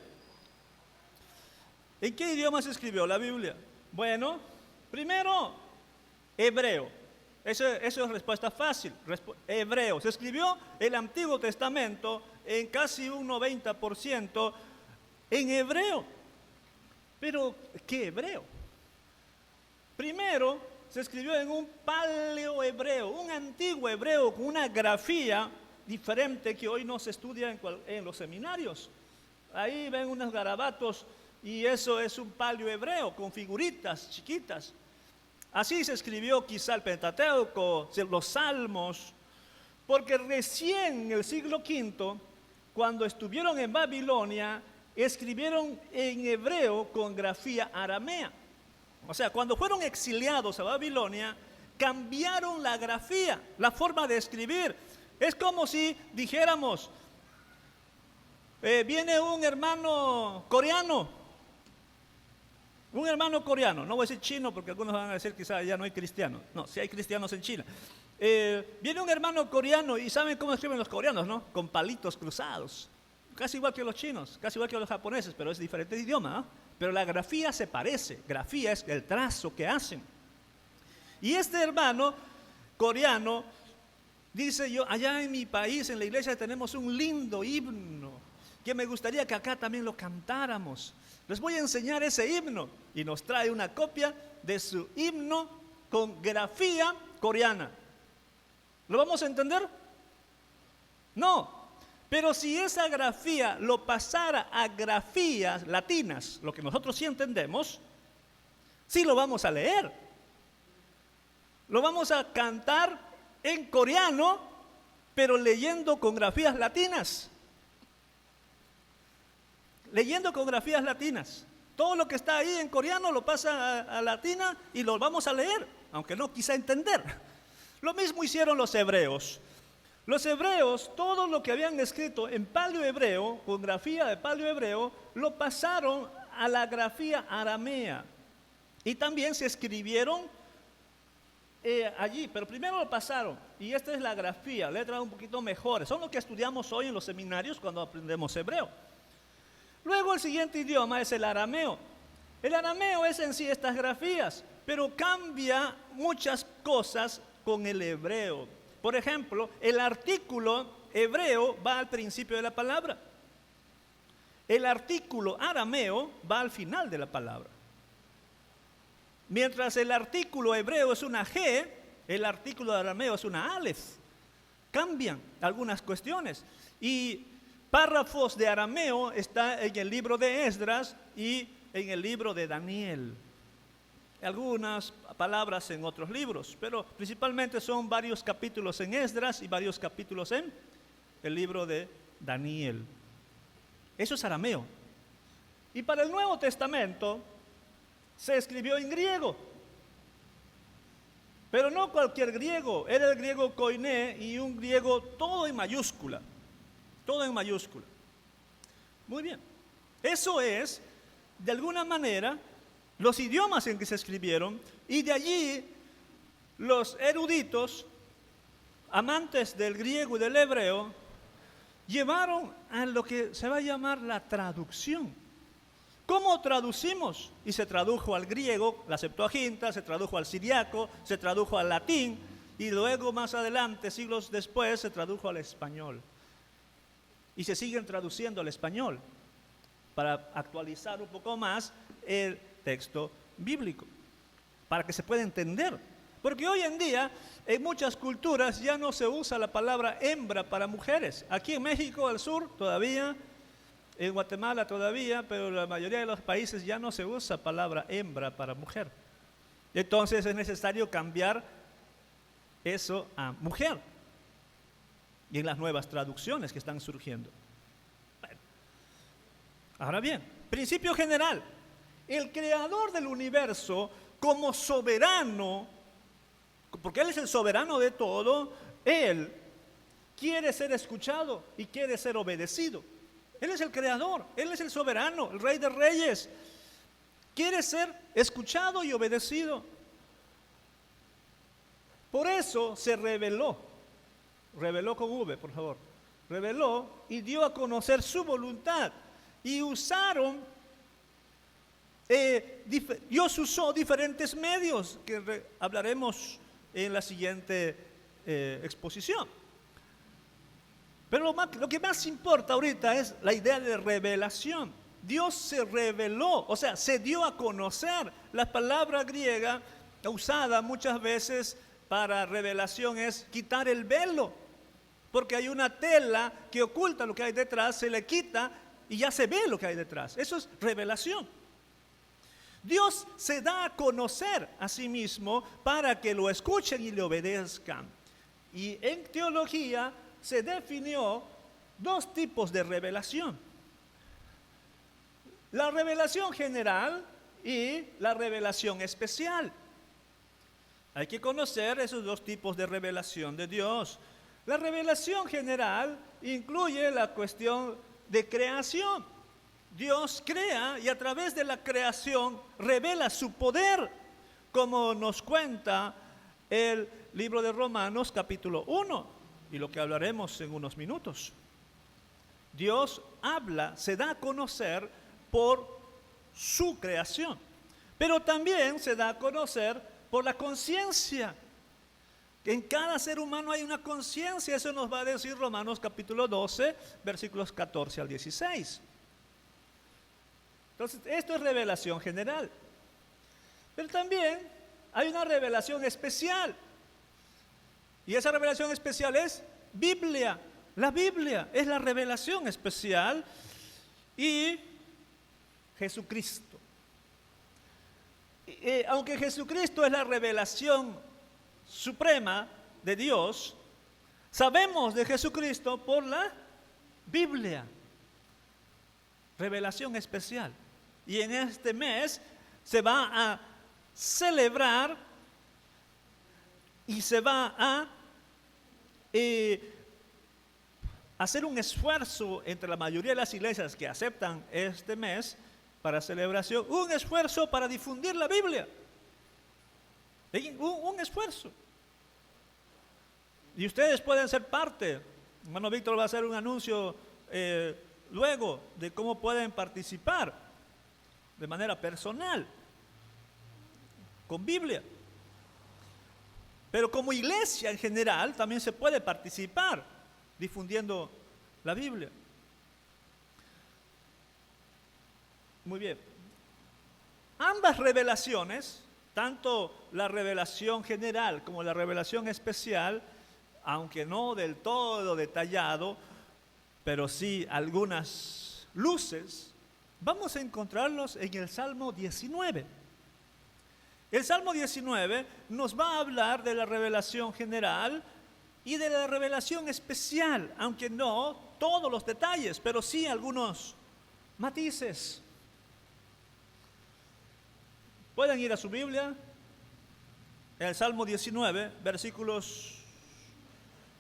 ¿En qué idioma se escribió la Biblia? Bueno, primero, hebreo. Eso es respuesta fácil. Hebreo. Se escribió el Antiguo Testamento en casi un 90% en hebreo. Pero, ¿qué hebreo? Primero, se escribió en un paleohebreo, un antiguo hebreo con una grafía diferente que hoy no se estudia en los seminarios. Ahí ven unos garabatos y eso es un paleohebreo con figuritas chiquitas. Así se escribió quizá el Pentateuco, los Salmos, porque recién en el siglo V, cuando estuvieron en Babilonia, escribieron en hebreo con grafía aramea. O sea, cuando fueron exiliados a Babilonia, cambiaron la grafía, la forma de escribir. Es como si dijéramos, viene un hermano coreano, no voy a decir chino porque algunos van a decir quizás ya no hay cristianos. No, sí hay cristianos en China. Viene un hermano coreano y ¿saben cómo escriben los coreanos, no? Con palitos cruzados. Casi igual que los chinos, casi igual que los japoneses, pero es diferente de idioma, ¿no? Pero la grafía se parece, grafía es el trazo que hacen. Y este hermano coreano dice, yo allá en mi país, en la iglesia tenemos un lindo himno, que me gustaría que acá también lo cantáramos. Les voy a enseñar ese himno. Y nos trae una copia de su himno con grafía coreana. ¿Lo vamos a entender? No. Pero si esa grafía lo pasara a grafías latinas, lo que nosotros sí entendemos, sí lo vamos a leer. Lo vamos a cantar en coreano, pero leyendo con grafías latinas. leyendo con grafías latinas. Todo lo que está ahí en coreano lo pasa a latina y lo vamos a leer, aunque no quise entender. Lo mismo hicieron los hebreos. Los hebreos, todo lo que habían escrito en paleohebreo, con grafía de paleohebreo, lo pasaron a la grafía aramea. Y también se escribieron allí, pero primero lo pasaron. Y esta es la grafía, letras un poquito mejores. Son lo que estudiamos hoy en los seminarios cuando aprendemos hebreo. Luego el siguiente idioma es el arameo. El arameo es en sí estas grafías, pero cambia muchas cosas con el hebreo. Por ejemplo, el artículo hebreo va al principio de la palabra. El artículo arameo va al final de la palabra. Mientras el artículo hebreo es una G, el artículo arameo es una Aleph. Cambian algunas cuestiones. Y párrafos de arameo está en el libro de Esdras y en el libro de Daniel. Algunas palabras en otros libros, pero principalmente son varios capítulos en Esdras y varios capítulos en el libro de Daniel. Eso es arameo. Y para el Nuevo Testamento se escribió en griego, pero no cualquier griego, era el griego koiné y un griego todo en mayúscula, todo en mayúscula. Muy bien, eso es, de alguna manera, los idiomas en que se escribieron, y de allí los eruditos, amantes del griego y del hebreo, llevaron a lo que se va a llamar la traducción. ¿Cómo traducimos? Y se tradujo al griego, la Septuaginta, se tradujo al siriaco, se tradujo al latín, y luego más adelante, siglos después, se tradujo al español. Y se siguen traduciendo al español para actualizar un poco más el texto bíblico, para que se pueda entender. Porque hoy en día, en muchas culturas ya no se usa la palabra hembra para mujeres. Aquí en México, al sur, todavía, en Guatemala todavía, pero en la mayoría de los países ya no se usa palabra hembra para mujer. Entonces es necesario cambiar eso a mujer. Y en las nuevas traducciones que están surgiendo. Bueno. Ahora bien, principio general. El creador del universo como soberano, porque Él es el soberano de todo, Él quiere ser escuchado y quiere ser obedecido. Él es el creador, Él es el soberano, el rey de reyes. Quiere ser escuchado y obedecido. Por eso se reveló con V, por favor. Reveló y dio a conocer su voluntad. Y Dios usó diferentes medios que hablaremos en la siguiente exposición. Pero lo que más importa ahorita es la idea de revelación. Dios se reveló, o sea, se dio a conocer. La palabra griega usada muchas veces para revelación es quitar el velo, porque hay una tela que oculta lo que hay detrás, se le quita y ya se ve lo que hay detrás. Eso es revelación. Dios se da a conocer a sí mismo para que lo escuchen y le obedezcan. Y en teología se definió dos tipos de revelación: la revelación general y la revelación especial. Hay que conocer esos dos tipos de revelación de Dios. La revelación general incluye la cuestión de creación. Dios crea y a través de la creación revela su poder, como nos cuenta el libro de Romanos capítulo 1, y lo que hablaremos en unos minutos. Dios habla, se da a conocer por su creación, pero también se da a conocer por la conciencia. En cada ser humano hay una conciencia, eso nos va a decir Romanos capítulo 12, versículos 14 al 16. Entonces, esto es revelación general. Pero también hay una revelación especial. Y esa revelación especial es Biblia. La Biblia es la revelación especial y Jesucristo. Aunque Jesucristo es la revelación suprema de Dios, sabemos de Jesucristo por la Biblia. revelación especial. Y en este mes se va a celebrar y se va a hacer un esfuerzo entre la mayoría de las iglesias que aceptan este mes para celebración, un esfuerzo para difundir la Biblia. Un esfuerzo. Y ustedes pueden ser parte. Hermano Víctor va a hacer un anuncio luego de cómo pueden participar de manera personal con Biblia. Pero como iglesia en general también se puede participar difundiendo la Biblia. Muy bien. Ambas revelaciones, tanto la revelación general como la revelación especial, aunque no del todo detallado, pero sí algunas luces, vamos a encontrarlos en el Salmo 19. El Salmo 19 nos va a hablar de la revelación general y de la revelación especial, aunque no todos los detalles, pero sí algunos matices. Pueden ir a su Biblia, el Salmo 19, versículos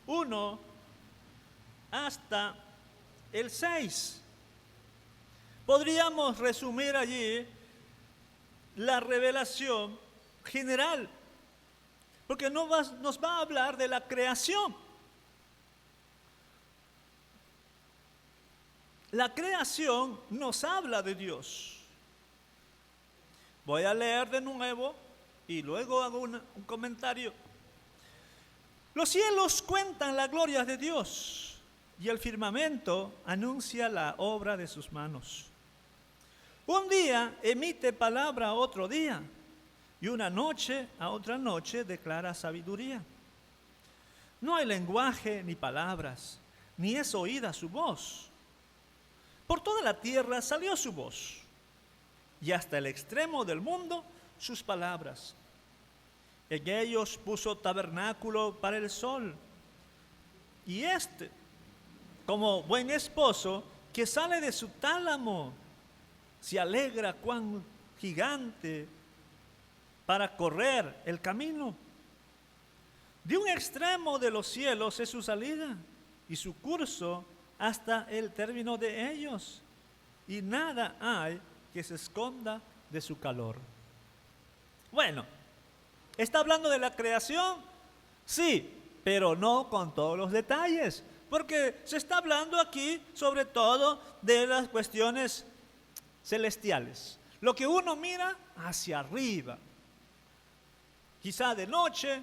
1 hasta el 6. Podríamos resumir allí la revelación general, porque nos va a hablar de la creación. La creación nos habla de Dios. Voy a leer de nuevo y luego hago un comentario. Los cielos cuentan la gloria de Dios y el firmamento anuncia la obra de sus manos. Un día emite palabra a otro día y una noche a otra noche declara sabiduría. No hay lenguaje ni palabras, ni es oída su voz. Por toda la tierra salió su voz y hasta el extremo del mundo sus palabras. En ellos puso tabernáculo para el sol y como buen esposo que sale de su tálamo, se alegra cuán gigante para correr el camino. De un extremo de los cielos es su salida y su curso hasta el término de ellos, y nada hay que se esconda de su calor. Bueno, ¿está hablando de la creación? Sí, pero no con todos los detalles, porque se está hablando aquí sobre todo de las cuestiones celestiales. Lo que uno mira hacia arriba, quizá de noche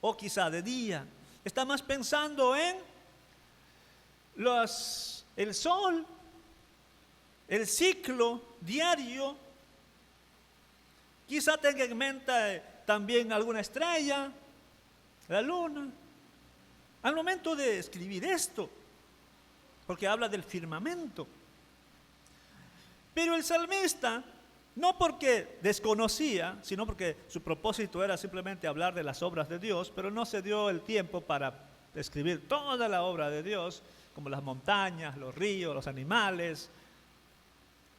o quizá de día. Está más pensando en el sol, el ciclo diario. Quizá tenga en mente también alguna estrella, la luna. Al momento de escribir esto, porque habla del firmamento. Pero el salmista, no porque desconocía, sino porque su propósito era simplemente hablar de las obras de Dios, pero no se dio el tiempo para escribir toda la obra de Dios, como las montañas, los ríos, los animales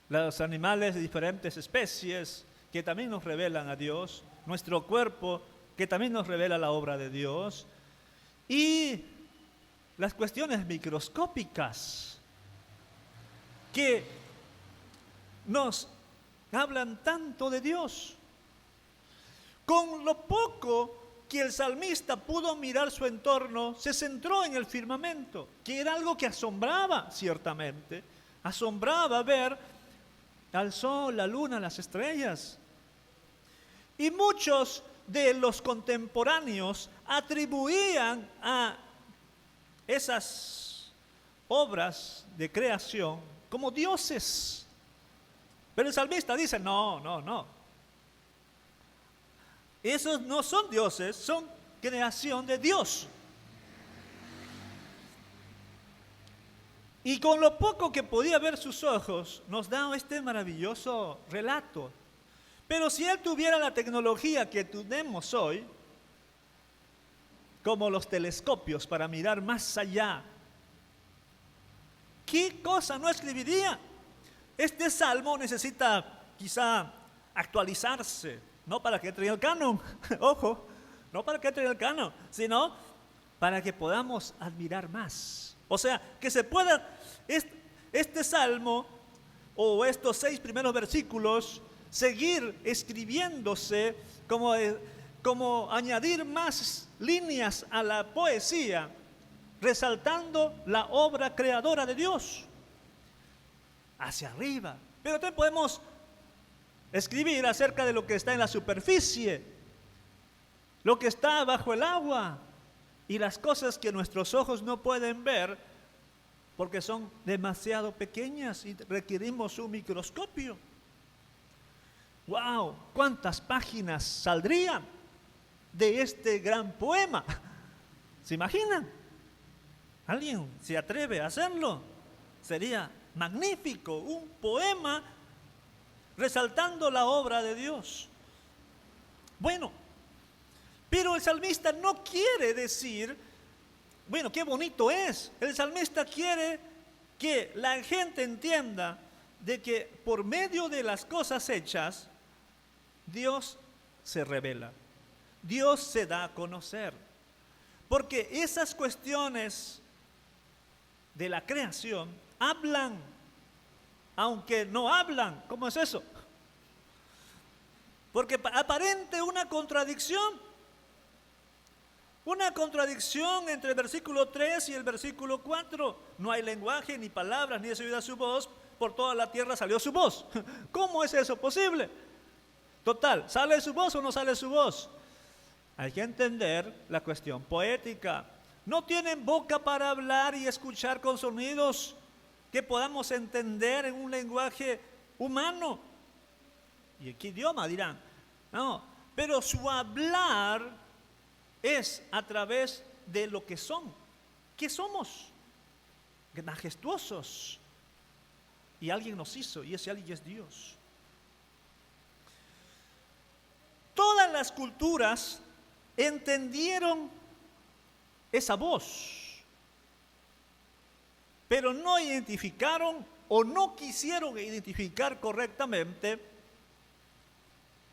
de diferentes especies, que también nos revelan a Dios, nuestro cuerpo, que también nos revela la obra de Dios, y las cuestiones microscópicas, que nos hablan tanto de Dios. Con lo poco que el salmista pudo mirar su entorno, se centró en el firmamento, que era algo que asombraba ciertamente. Asombraba ver al sol, la luna, las estrellas. Y muchos de los contemporáneos atribuían a esas obras de creación como dioses. Pero el salmista dice, no. Esos no son dioses, son creación de Dios. Y con lo poco que podía ver sus ojos, nos da este maravilloso relato. Pero si él tuviera la tecnología que tenemos hoy, como los telescopios para mirar más allá, ¿qué cosa no escribiría? Este salmo necesita quizá actualizarse, no para que entre en el canon, ojo, no para que entre en el canon, sino para que podamos admirar más. O sea, que se pueda, este salmo o estos 6 primeros versículos, seguir escribiéndose como añadir más líneas a la poesía, resaltando la obra creadora de Dios hacia arriba. Pero también podemos escribir acerca de lo que está en la superficie, lo que está bajo el agua y las cosas que nuestros ojos no pueden ver porque son demasiado pequeñas y requerimos un microscopio. ¡Wow! ¿Cuántas páginas saldrían de este gran poema? ¿Se imaginan? ¿Alguien se atreve a hacerlo? Sería magnífico, un poema resaltando la obra de Dios. Bueno, pero el salmista no quiere decir, bueno, qué bonito es. El salmista quiere que la gente entienda de que por medio de las cosas hechas, Dios se revela, Dios se da a conocer. Porque esas cuestiones de la creación hablan, aunque no hablan. ¿Cómo es eso? Porque aparente una contradicción entre el versículo 3 y el versículo 4. No hay lenguaje, ni palabras, ni es oída su voz, por toda la tierra salió su voz. ¿Cómo es eso posible? Total, ¿sale su voz o no sale su voz? Hay que entender la cuestión poética. No tienen boca para hablar y escuchar con sonidos que podamos entender en un lenguaje humano. ¿Y qué idioma dirán? No, pero su hablar es a través de lo que son. ¿Qué somos? Majestuosos. Y alguien nos hizo, y ese alguien es Dios. Todas las culturas entendieron esa voz, pero no identificaron o no quisieron identificar correctamente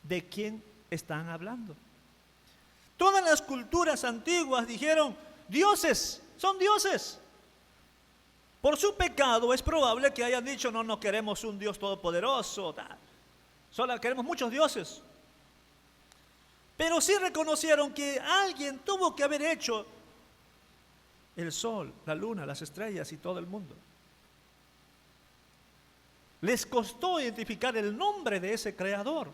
de quién están hablando. Todas las culturas antiguas dijeron, dioses, son dioses. Por su pecado es probable que hayan dicho, no queremos un Dios todopoderoso, solo queremos muchos dioses. Pero sí reconocieron que alguien tuvo que haber hecho el sol, la luna, las estrellas y todo el mundo. Les costó identificar el nombre de ese creador.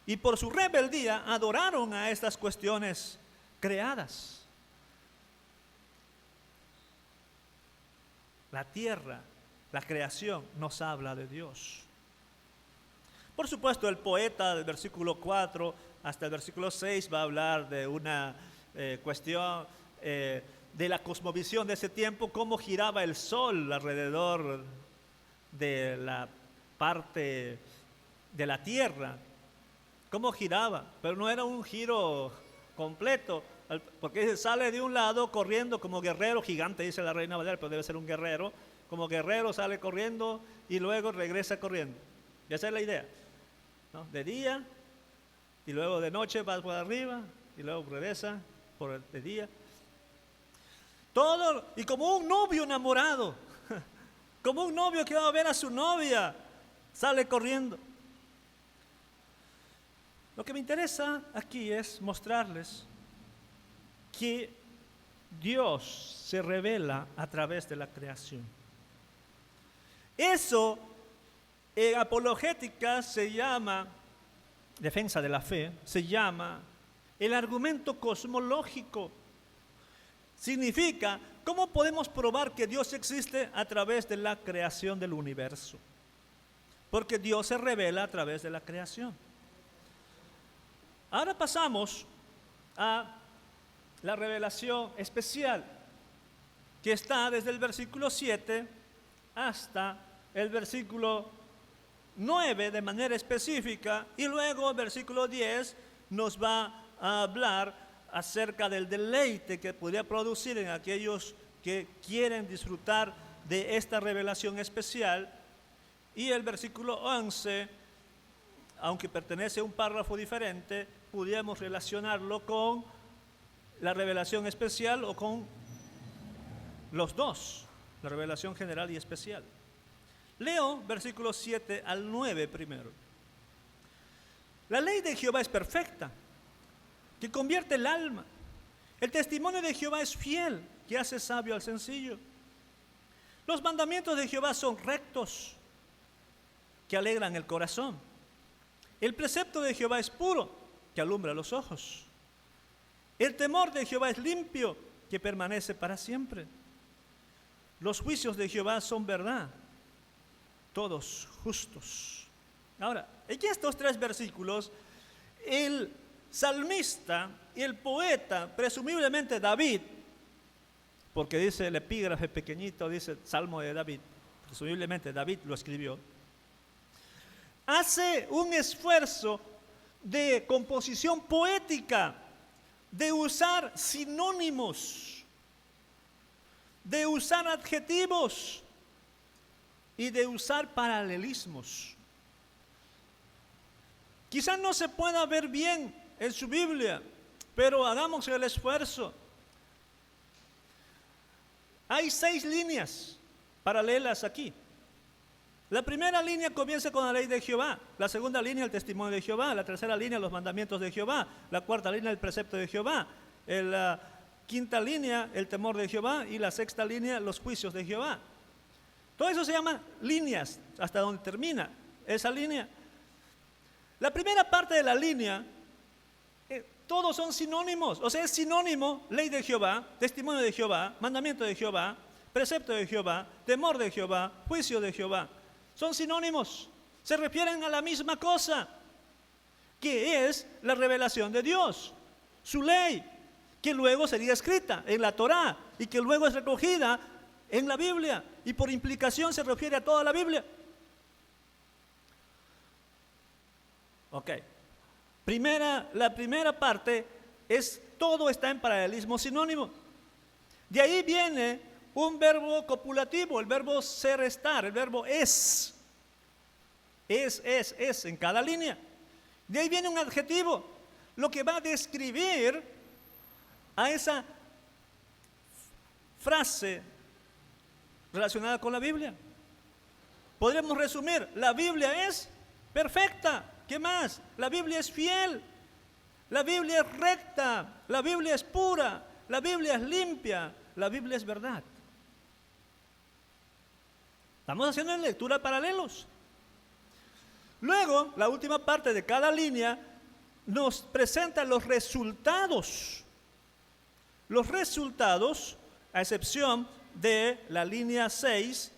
Y por su rebeldía adoraron a estas cuestiones creadas. La tierra, la creación, nos habla de Dios. Por supuesto, el poeta del versículo 4 hasta el versículo 6 va a hablar de una cuestión de la cosmovisión de ese tiempo, cómo giraba el sol alrededor de la parte de la tierra, cómo giraba, pero no era un giro completo, porque sale de un lado corriendo como guerrero gigante, dice la Reina Valera, pero debe ser un guerrero, como guerrero sale corriendo y luego regresa corriendo. Y esa es la idea, ¿no? De día y luego de noche va por arriba y luego regresa de día. Todo, y como un novio enamorado, como un novio que va a ver a su novia, sale corriendo. Lo que me interesa aquí es mostrarles que Dios se revela a través de la creación. Eso en apologética se llama, defensa de la fe, se llama el argumento cosmológico. Significa, ¿cómo podemos probar que Dios existe? A través de la creación del universo. Porque Dios se revela a través de la creación. Ahora pasamos a la revelación especial, que está desde el versículo 7 hasta el versículo 9 de manera específica, y luego el versículo 10 nos va a hablar acerca del deleite que podría producir en aquellos que quieren disfrutar de esta revelación especial. Y el versículo 11, aunque pertenece a un párrafo diferente, pudiéramos relacionarlo con la revelación especial o con los dos, la revelación general y especial. Leo versículos 7 al 9 primero. La ley de Jehová es perfecta, que convierte el alma. El testimonio de Jehová es fiel, que hace sabio al sencillo. Los mandamientos de Jehová son rectos, que alegran el corazón. El precepto de Jehová es puro, que alumbra los ojos. El temor de Jehová es limpio, que permanece para siempre. Los juicios de Jehová son verdad, todos justos. Ahora, en estos 3 versículos, el salmista y el poeta, presumiblemente David, porque dice el epígrafe pequeñito, dice Salmo de David, presumiblemente David lo escribió, hace un esfuerzo de composición poética, de usar sinónimos, de usar adjetivos y de usar paralelismos. Quizás no se pueda ver bien en su Biblia, pero hagamos el esfuerzo. Hay 6 líneas paralelas aquí. La primera línea comienza con la ley de Jehová, la segunda línea el testimonio de Jehová, la tercera línea los mandamientos de Jehová, la cuarta línea el precepto de Jehová, la quinta línea el temor de Jehová y la sexta línea los juicios de Jehová. Todo eso se llama líneas, hasta donde termina esa línea. La primera parte de la línea, todos son sinónimos, o sea, es sinónimo ley de Jehová, testimonio de Jehová, mandamiento de Jehová, precepto de Jehová, temor de Jehová, juicio de Jehová. Son sinónimos, se refieren a la misma cosa, que es la revelación de Dios, su ley, que luego sería escrita en la Torá y que luego es recogida en la Biblia y por implicación se refiere a toda la Biblia. Ok, la primera parte es todo está en paralelismo sinónimo. De ahí viene un verbo copulativo, el verbo ser, estar, el verbo es en cada línea. De ahí viene un adjetivo, lo que va a describir a esa frase relacionada con la Biblia. Podríamos resumir, la Biblia es perfecta. ¿Qué más? La Biblia es fiel, la Biblia es recta, la Biblia es pura, la Biblia es limpia, la Biblia es verdad. Estamos haciendo lectura paralelos. Luego, la última parte de cada línea nos presenta los resultados. Los resultados, a excepción de la línea 6,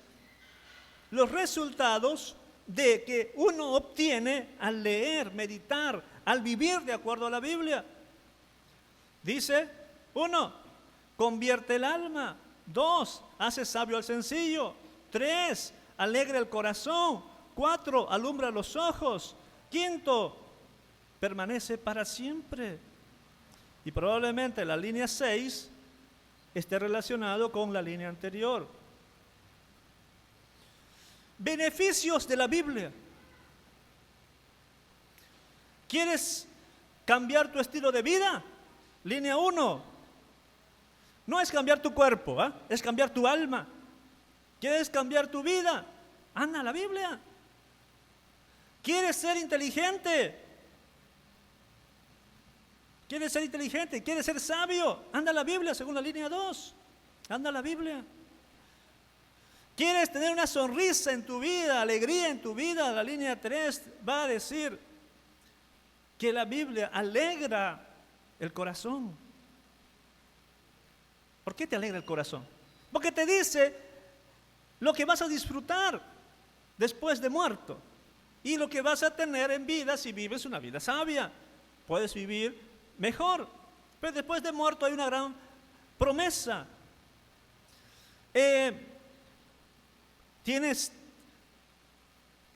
los resultados de que uno obtiene al leer, meditar, al vivir de acuerdo a la Biblia. Dice, 1, convierte el alma. 2, hace sabio al sencillo. 3, alegra el corazón. 4, alumbra los ojos. 5, permanece para siempre. Y probablemente la línea 6 esté relacionado con la línea anterior. Beneficios de la Biblia. ¿Quieres cambiar tu estilo de vida? Línea 1. No es cambiar tu cuerpo, es cambiar tu alma. ¿Quieres cambiar tu vida? Anda a la Biblia. ¿Quieres ser inteligente? ¿Quieres ser inteligente? ¿Quieres ser sabio? Anda a la Biblia, según la línea 2. Anda a la Biblia. ¿Quieres tener una sonrisa en tu vida, alegría en tu vida? La línea 3 va a decir que la Biblia alegra el corazón. ¿Por qué te alegra el corazón? Porque te dice lo que vas a disfrutar después de muerto y lo que vas a tener en vida si vives una vida sabia. Puedes vivir mejor, pero después de muerto hay una gran promesa. Tienes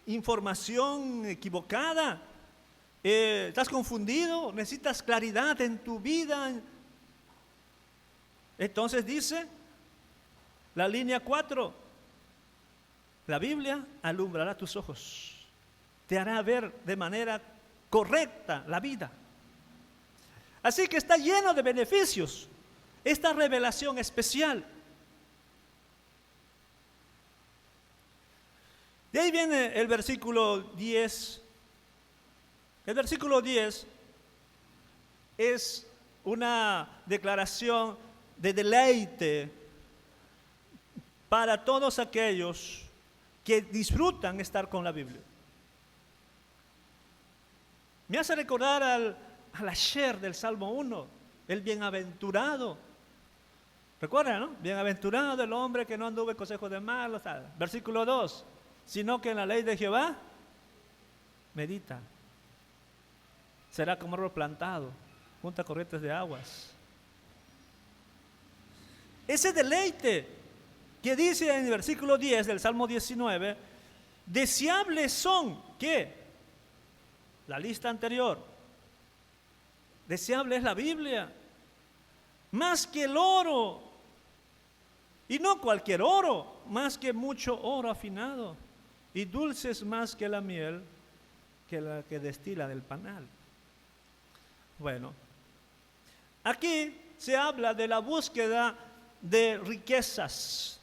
información equivocada, estás confundido, necesitas claridad en tu vida. Entonces dice la línea 4, La Biblia alumbrará tus ojos, te hará ver de manera correcta la vida. Así que está lleno de beneficios esta revelación especial. De ahí viene el versículo 10. El versículo 10 es una declaración de deleite para todos aquellos que disfrutan estar con la Biblia. Me hace recordar al Asher del Salmo 1, el bienaventurado. ¿Recuerdan, no? Bienaventurado el hombre que no anduvo en consejos de malos. Versículo 2, sino que en la ley de Jehová medita. Será como árbol plantado junto a corrientes de aguas. Ese deleite que dice en el versículo 10 del Salmo 19, deseables son, ¿qué? La lista anterior. Deseable es la Biblia, más que el oro, y no cualquier oro, más que mucho oro afinado, y dulces más que la miel, que la que destila del panal. Bueno, aquí se habla de la búsqueda de riquezas.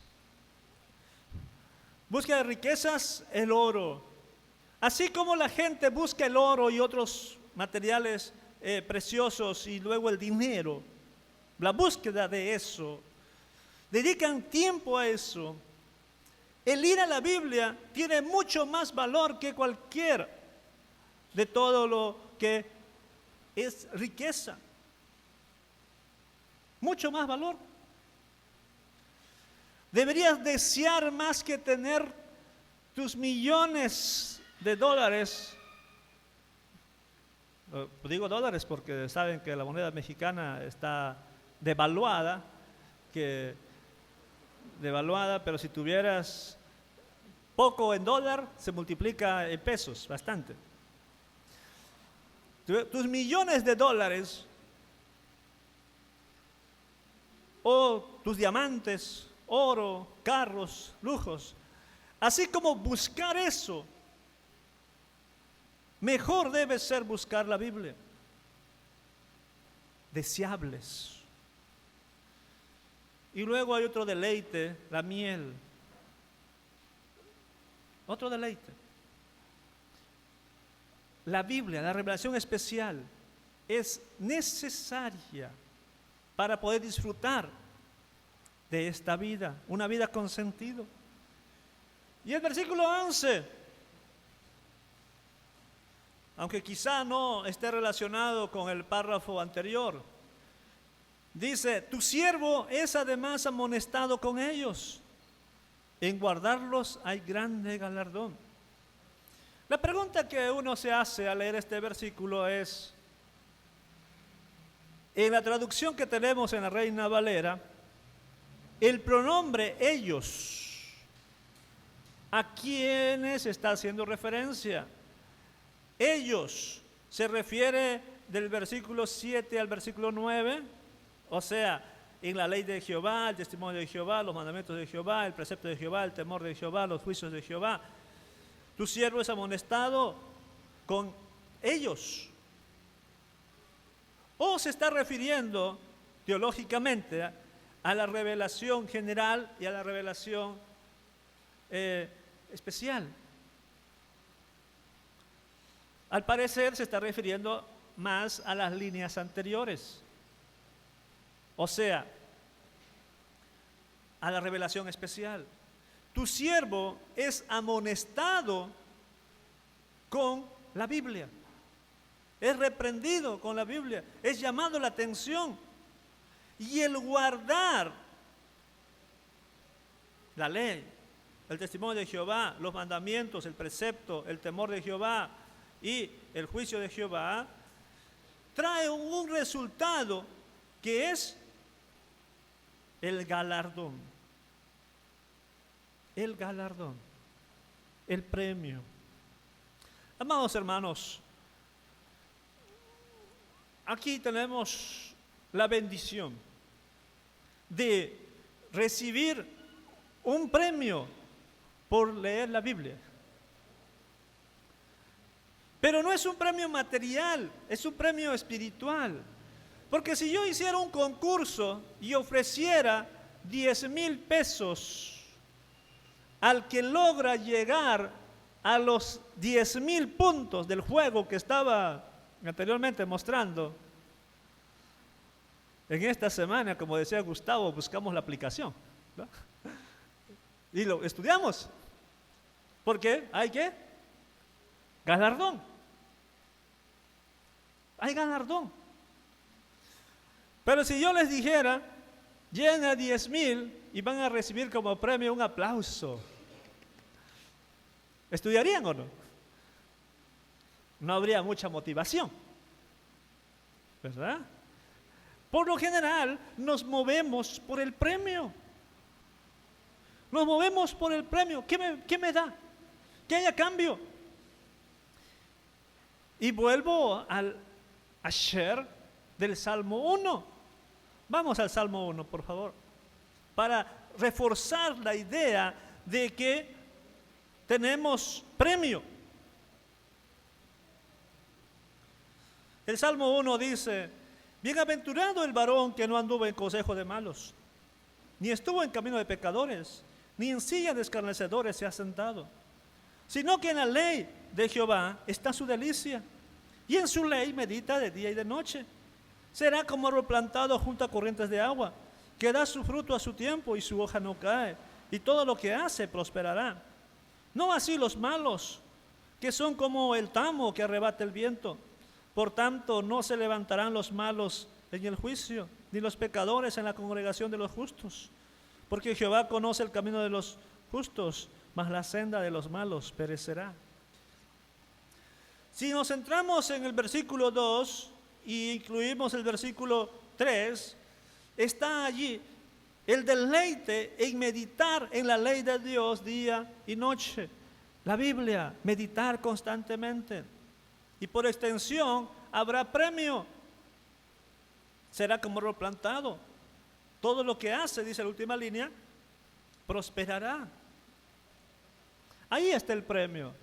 Búsqueda de riquezas, el oro. Así como la gente busca el oro y otros materiales preciosos y luego el dinero, la búsqueda de eso, dedican tiempo a eso. El ir a la Biblia tiene mucho más valor que cualquier de todo lo que es riqueza. Mucho más valor. Deberías desear más que tener tus millones de dólares. Digo dólares porque saben que la moneda mexicana está devaluada, pero si tuvieras poco en dólar, se multiplica en pesos, bastante. Tus millones de dólares o tus diamantes, oro, carros, lujos, así como buscar eso, mejor debe ser buscar la Biblia. Deseables. Y luego hay otro deleite, la miel. Otro deleite. La Biblia, la revelación especial, es necesaria para poder disfrutar de esta vida, una vida con sentido. Y el versículo 11, aunque quizá no esté relacionado con el párrafo anterior, dice, tu siervo es además amonestado con ellos, en guardarlos hay grande galardón. La pregunta que uno se hace al leer este versículo es, en la traducción que tenemos en la Reina Valera, el pronombre ellos, ¿a quiénes está haciendo referencia? Ellos se refiere del versículo 7 al versículo 9, o sea, en la ley de Jehová, el testimonio de Jehová, los mandamientos de Jehová, el precepto de Jehová, el temor de Jehová, los juicios de Jehová. Tu siervo es amonestado con ellos. O se está refiriendo teológicamente a la revelación general y a la revelación especial. Al parecer se está refiriendo más a las líneas anteriores, o sea, a la revelación especial. Tu siervo es amonestado con la Biblia, es reprendido con la Biblia, es llamado la atención. Y el guardar la ley, el testimonio de Jehová, los mandamientos, el precepto, el temor de Jehová y el juicio de Jehová, trae un resultado que es el galardón. El galardón, el premio. Amados hermanos, aquí tenemos la bendición de recibir un premio por leer la Biblia. Pero no es un premio material, es un premio espiritual. Porque si yo hiciera un concurso y ofreciera 10,000 pesos al que logra llegar a los 10,000 puntos del juego que estaba anteriormente mostrando, en esta semana, como decía Gustavo, buscamos la aplicación, ¿no? Y lo estudiamos, porque hay que galardón, hay galardón. Pero si yo les dijera, lleguen a 10,000 y van a recibir como premio un aplauso, ¿estudiarían o no? No habría mucha motivación, ¿verdad? Por lo general nos movemos por el premio. Nos movemos por el premio. ¿Qué me da? ¿Qué hay a cambio? Y vuelvo al Asher del Salmo 1. Vamos al Salmo 1, por favor, para reforzar la idea de que tenemos premio. El Salmo 1 dice: bienaventurado el varón que no anduvo en consejo de malos, ni estuvo en camino de pecadores, ni en silla de escarnecedores se ha sentado, sino que en la ley de Jehová está su delicia, y en su ley medita de día y de noche. Será como árbol plantado junto a corrientes de agua, que da su fruto a su tiempo y su hoja no cae, y todo lo que hace prosperará. No así los malos, que son como el tamo que arrebata el viento. Por tanto, no se levantarán los malos en el juicio, ni los pecadores en la congregación de los justos. Porque Jehová conoce el camino de los justos, mas la senda de los malos perecerá. Si nos centramos en el versículo 2 y incluimos el versículo 3, está allí el deleite en meditar en la ley de Dios día y noche. La Biblia, meditar constantemente. Y por extensión habrá premio. Será como árbol plantado. Todo lo que hace, dice la última línea, prosperará. Ahí está el premio.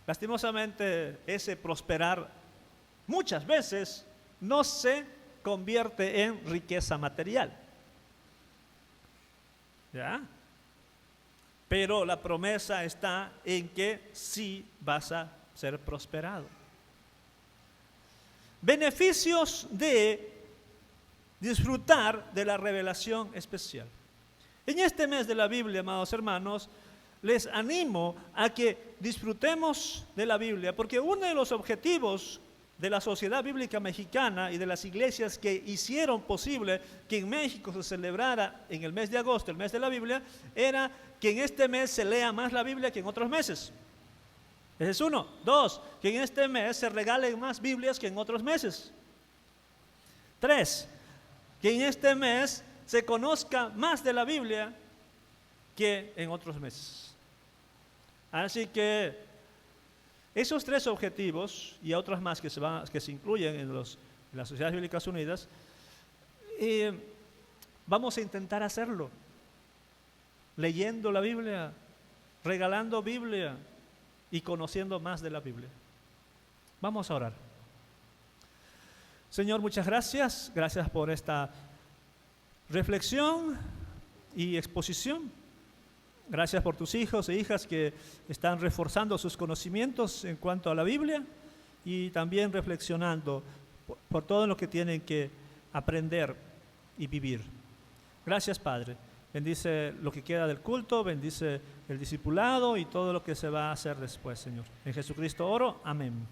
Lastimosamente, ese prosperar muchas veces no se convierte en riqueza material. ¿Ya? Pero la promesa está en que sí vas a ser prosperado. Beneficios de disfrutar de la revelación especial. En este mes de la Biblia, amados hermanos, les animo a que disfrutemos de la Biblia, porque uno de los objetivos de la Sociedad Bíblica Mexicana y de las iglesias que hicieron posible que en México se celebrara en el mes de agosto, el mes de la Biblia, era que en este mes se lea más la Biblia que en otros meses. Ese es uno. Dos, que en este mes se regalen más Biblias que en otros meses. Tres, que en este mes se conozca más de la Biblia que en otros meses. Así que esos tres objetivos y otros más que se incluyen en las Sociedades Bíblicas Unidas, vamos a intentar hacerlo, leyendo la Biblia, regalando Biblia y conociendo más de la Biblia. Vamos a orar. Señor, muchas gracias. Gracias por esta reflexión y exposición. Gracias por tus hijos e hijas que están reforzando sus conocimientos en cuanto a la Biblia y también reflexionando por todo lo que tienen que aprender y vivir. Gracias, Padre. Bendice lo que queda del culto, bendice el discipulado y todo lo que se va a hacer después, Señor. En Jesucristo oro, amén.